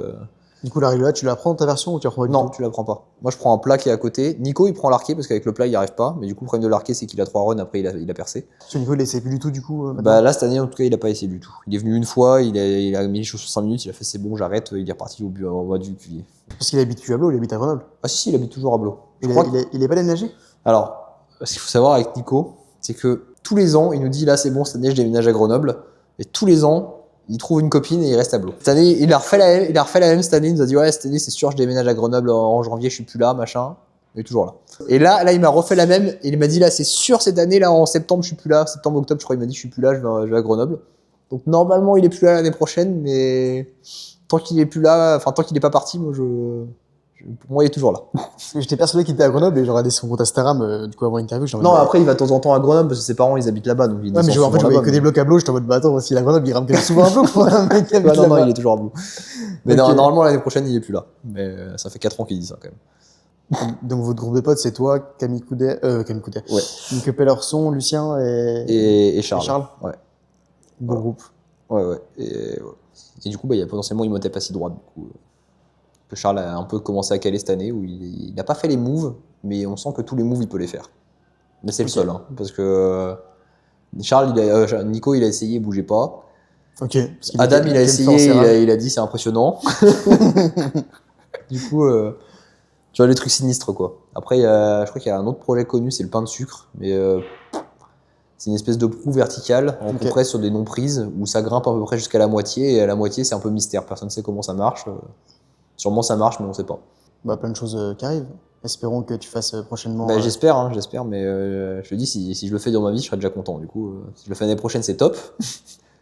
Du coup, la règle là, tu la prends dans ta version ou tu la prends pas du Non, tout? tu la prends pas. Moi, je prends un plat qui est à côté. Nico, il prend l'arqué parce qu'avec le plat, il n'y arrive pas. Mais du coup, le problème de l'arqué, c'est qu'il a 3 runs. Après, il a percé. Parce Nico, il essaie plus du tout, du coup. Maintenant. Bah là, cette année, en tout cas, il a pas essayé du tout. Il est venu une fois, il a mis les choses sur 5 minutes, il a fait c'est bon, j'arrête. Il est reparti au but en bas du cuvier. Parce qu'il habite plus à Blo, il habite à Grenoble. Ah si, il habite toujours à Blo. Je Il, crois il est pas déménagé? Alors, ce qu'il faut savoir avec Nico, c'est que tous les ans, il nous dit là, c'est bon, cette année, je déménage à Grenoble. Et tous les ans, il trouve une copine et il reste à Blo. Cette année, il a refait la même cette année. Il nous a dit ouais, cette année, c'est sûr, je déménage à Grenoble en janvier, je suis plus là, machin. Il est toujours là. Et là, il m'a refait la même. Et il m'a dit là, c'est sûr, cette année, là, en septembre, je suis plus là. Septembre, octobre, je crois, il m'a dit, je suis plus là, je vais à Grenoble. Donc, normalement, il est plus là l'année prochaine, mais tant qu'il est plus là, enfin, tant qu'il est pas parti, moi, pour moi, il est toujours là. Parce que j'étais persuadé qu'il était à Grenoble et j'ai regardé son compte Instagram, du coup, avant l'interview. Non, après, il va de temps en temps à Grenoble parce que ses parents, ils habitent là-bas. Donc il Ouais, mais descend en fait, je souvent voyais là-bas, que des blocs à Blo, j'étais en mode, bah attends, s'il est à Grenoble, il rame quand même souvent à Blo, quoi. Un mec qui habite Ouais, non, là-bas. il est toujours à Blo. Mais Ok. non, normalement, l'année prochaine, il est plus là. Mais ça fait 4 ans qu'il dit ça, quand même. Donc, votre groupe de potes, c'est toi, Camille Coudet, Ouais. Nico Pellerson, Lucien et Et Charles. Charles. Ouais. Bon Voilà. groupe. Ouais. Et du coup, bah, il y a potentiellement Imhotep assis droite. Du coup, que Charles a un peu commencé à caler cette année, où il n'a pas fait les moves, mais on sent que tous les moves, il peut les faire. Mais c'est Ok. le seul, hein, parce que Charles, Nico, il a essayé, il bougeait pas. Ok. Parce qu'il Adam, était- il a était essayé, fort en serrage. il a dit c'est impressionnant. Du coup, tu vois les trucs sinistres, quoi. Après, je crois qu'il y a un autre projet connu, c'est le pain de sucre, mais c'est une espèce de proue verticale en Ok. compresse sur des non-prises où ça grimpe à peu près jusqu'à la moitié, et à la moitié, c'est un peu mystère. Personne ne sait comment ça marche. Sûrement ça marche, mais on sait pas. Bah, plein de choses qui arrivent. Espérons que tu fasses prochainement. Bah, j'espère, mais je te dis, si je le fais dans ma vie, je serai déjà content. Du coup, si je le fais l'année prochaine, c'est top.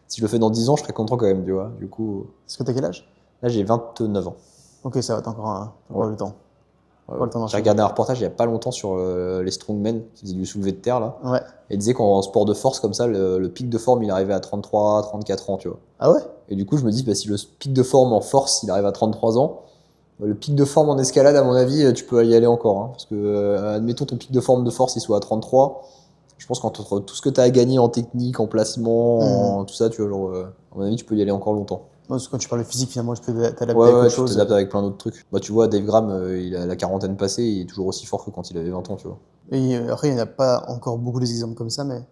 Si je le fais dans 10 ans, je serai content quand même, tu vois. Du coup, Est-ce que t'as quel âge? là, j'ai 29 ans. Ok, ça va, t'as encore Ouais. le temps. Ouais, Pas le temps j'ai d'enchaîner. regardé un reportage il y a pas longtemps sur les strongmen qui faisaient du soulevé de terre, là. Ouais. Et il disait qu'en sport de force, comme ça, le pic de forme, il arrivait à 33, 34 ans, tu vois. Ah ouais? Et du coup, je me dis, bah, si le pic de forme en force, il arrive à 33 ans, le pic de forme en escalade, à mon avis, tu peux y aller encore. Hein, parce que, admettons, ton pic de forme de force, il soit à 33. Je pense qu'entre tout ce que tu as à gagner en technique, en placement, en tout ça, tu vois, genre, à mon avis, tu peux y aller encore longtemps. Non, parce que quand tu parles de physique, finalement, tu peux t'adapter Ouais, avec ouais, autre tu chose. t'adaptes avec plein d'autres trucs. Bah, tu vois, Dave Graham, il a la quarantaine passée, il est toujours aussi fort que quand il avait 20 ans, tu vois. Et après, il n'y en a pas encore beaucoup d'exemples comme ça, mais.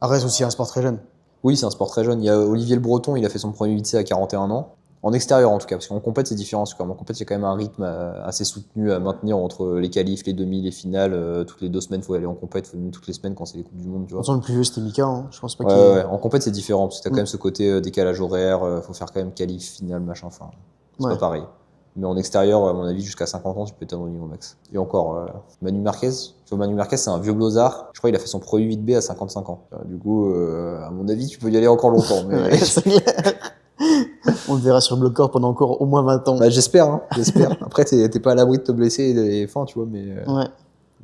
Après, c'est aussi un sport très jeune. Oui, c'est un sport très jeune. Il y a Olivier Le Breton, il a fait son premier 8C à 41 ans. En extérieur, en tout cas, parce qu'en compète, c'est différent. Parce qu'en compète, il y a quand même un rythme assez soutenu à maintenir entre les qualifs, les demi, les finales. Toutes les 2 semaines, il faut aller en compète. Il faut venir toutes les semaines quand c'est les Coupes du Monde, tu De vois. toute façon, le plus vieux, c'était Mika. Hein. Je pense pas Ouais, qu'il y ait- ouais. En compète, c'est différent. Parce que t'as quand même ce côté décalage horaire. Faut faire quand même qualif, finale, machin. Enfin, c'est Ouais. pas pareil. Mais en extérieur, à mon avis, jusqu'à 50 ans, tu peux être au niveau max. Et encore, Manu Marquez, tu vois, Manu Marquez, c'est un vieux blozard. Je crois qu'il a fait son Pro 8B à 55 ans. Du coup, à mon avis, tu peux y aller encore longtemps. Mais... Ouais, c'est clair. On le verra sur Blockcore pendant encore au moins 20 ans. Bah, j'espère, hein, j'espère. Après, t'es pas à l'abri de te blesser et fin, tu vois, Ouais.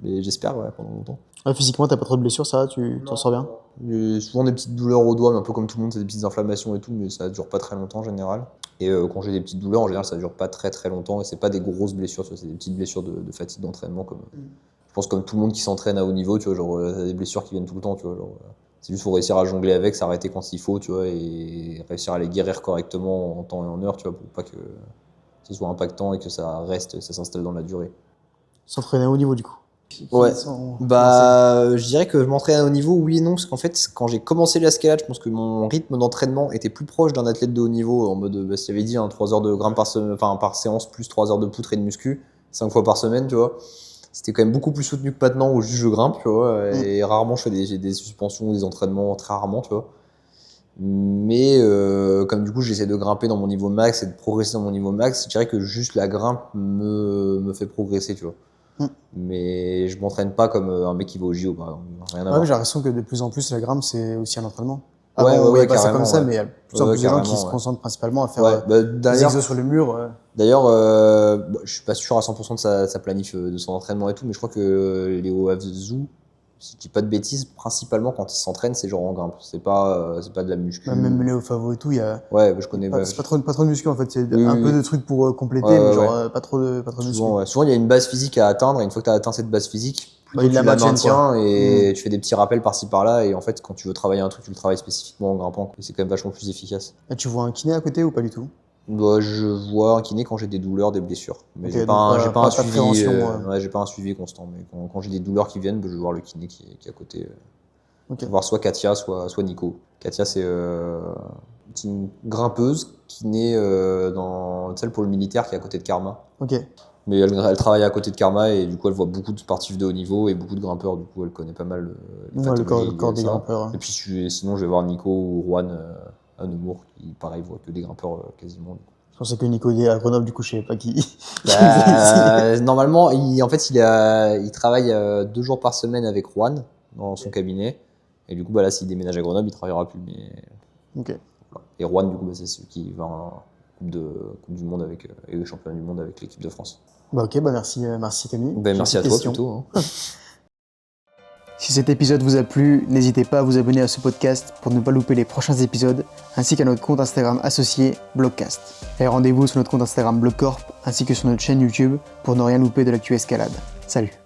mais j'espère, ouais, pendant longtemps. Ouais, physiquement, t'as pas trop de blessures, ça va, tu t'en sors bien? Souvent des petites douleurs au doigt, mais un peu comme tout le monde, c'est des petites inflammations et tout, mais ça dure pas très longtemps en général. Et quand j'ai des petites douleurs, en général, ça dure pas très très longtemps et c'est pas des grosses blessures, tu vois, c'est des petites blessures de fatigue d'entraînement, comme je pense comme tout le monde qui s'entraîne à haut niveau, tu vois, genre t'as des blessures qui viennent tout le temps, tu vois, genre c'est juste faut réussir à jongler avec, s'arrêter quand il faut, tu vois, et réussir à les guérir correctement en temps et en heure, tu vois, pour pas que ce soit impactant et que ça reste, ça s'installe dans la durée. S'entraîner à haut niveau, du coup. Ouais, bah je dirais que je m'entraîne à haut niveau, oui et non, parce qu'en fait, quand j'ai commencé l'escalade, je pense que mon rythme d'entraînement était plus proche d'un athlète de haut niveau, en mode, bah, si j'avais dit, 3 heures de grammes par séance, plus 3 heures de poutre et de muscu, 5 fois par semaine, tu vois. C'était quand même beaucoup plus soutenu que maintenant où juste je grimpe, tu vois, et rarement je fais des suspensions ou des entraînements, très rarement, tu vois. Mais comme du coup j'essaie de grimper dans mon niveau max et de progresser dans mon niveau max, je dirais que juste la grimpe me fait progresser, tu vois. Mais je m'entraîne pas comme un mec qui va au JO, par exemple. Rien à voir. J'ai l'impression que de plus en plus, la grimpe, c'est aussi un entraînement. Ouais, Avant, on voyait pas ça carrément, comme ça, ouais. mais il y a de plus en plus de gens qui se ouais. concentrent principalement à faire Ouais, bah, des d'ailleurs, exos sur le mur. d'ailleurs je suis pas sûr à 100% de sa planif de son entraînement et tout, mais je crois que Léo Avzou, si je dis pas de bêtises, principalement quand il s'entraîne, c'est genre en grimpe. C'est pas de la muscu. Même Léo Favo et tout, il y a. Ouais, je connais C'est pas trop de muscu en fait, c'est Oui, un oui, peu oui. de trucs pour compléter, Ouais, mais genre ouais. pas trop de muscu. Souvent, il y a une base physique à atteindre, et une fois que tu as atteint cette base physique, plutôt il la tu la maintienne, maintiens et tu fais des petits rappels par-ci par-là, et en fait, quand tu veux travailler un truc, tu le travailles spécifiquement en grimpant, et c'est quand même vachement plus efficace. Et tu vois un kiné à côté ou pas du tout? Bah, je vois un kiné quand j'ai des douleurs, des blessures. Mais Ok, j'ai donc pas pas un de suivi, prévention, ouais, j'ai pas un suivi constant. Mais quand j'ai des douleurs qui viennent, bah, je vais voir le kiné qui est à côté. Ok. Je vais voir soit Katia, soit Nico. Katia, c'est une grimpeuse qui naît dans celle pour le militaire qui est à côté de Karma. Ok. Mais elle travaille à côté de Karma et du coup elle voit beaucoup de sportifs de haut niveau et beaucoup de grimpeurs. Du coup elle connaît pas mal les Ouais, le pathologies corps liées à des ça. grimpeurs. Et puis sinon je vais voir Nico ou Juan à Nemours qui pareil voit que des grimpeurs quasiment. Je pensais que Nico à Grenoble, du coup, je savais pas qui. Normalement, il travaille 2 jours par semaine avec Juan dans son cabinet. Et du coup, bah là, s'il déménage à Grenoble, il travaillera plus. Mais... Ok. Voilà. Et Juan, du coup, bah, c'est celui qui va en Coupe du Monde avec, et le championnat du monde avec l'équipe de France. Bah ok, bah merci Camille. Ben, merci à toi plutôt. Hein. Si cet épisode vous a plu, n'hésitez pas à vous abonner à ce podcast pour ne pas louper les prochains épisodes, ainsi qu'à notre compte Instagram associé Blockcast. Et rendez-vous sur notre compte Instagram Blockcorp, ainsi que sur notre chaîne YouTube pour ne rien louper de l'actu escalade. Salut!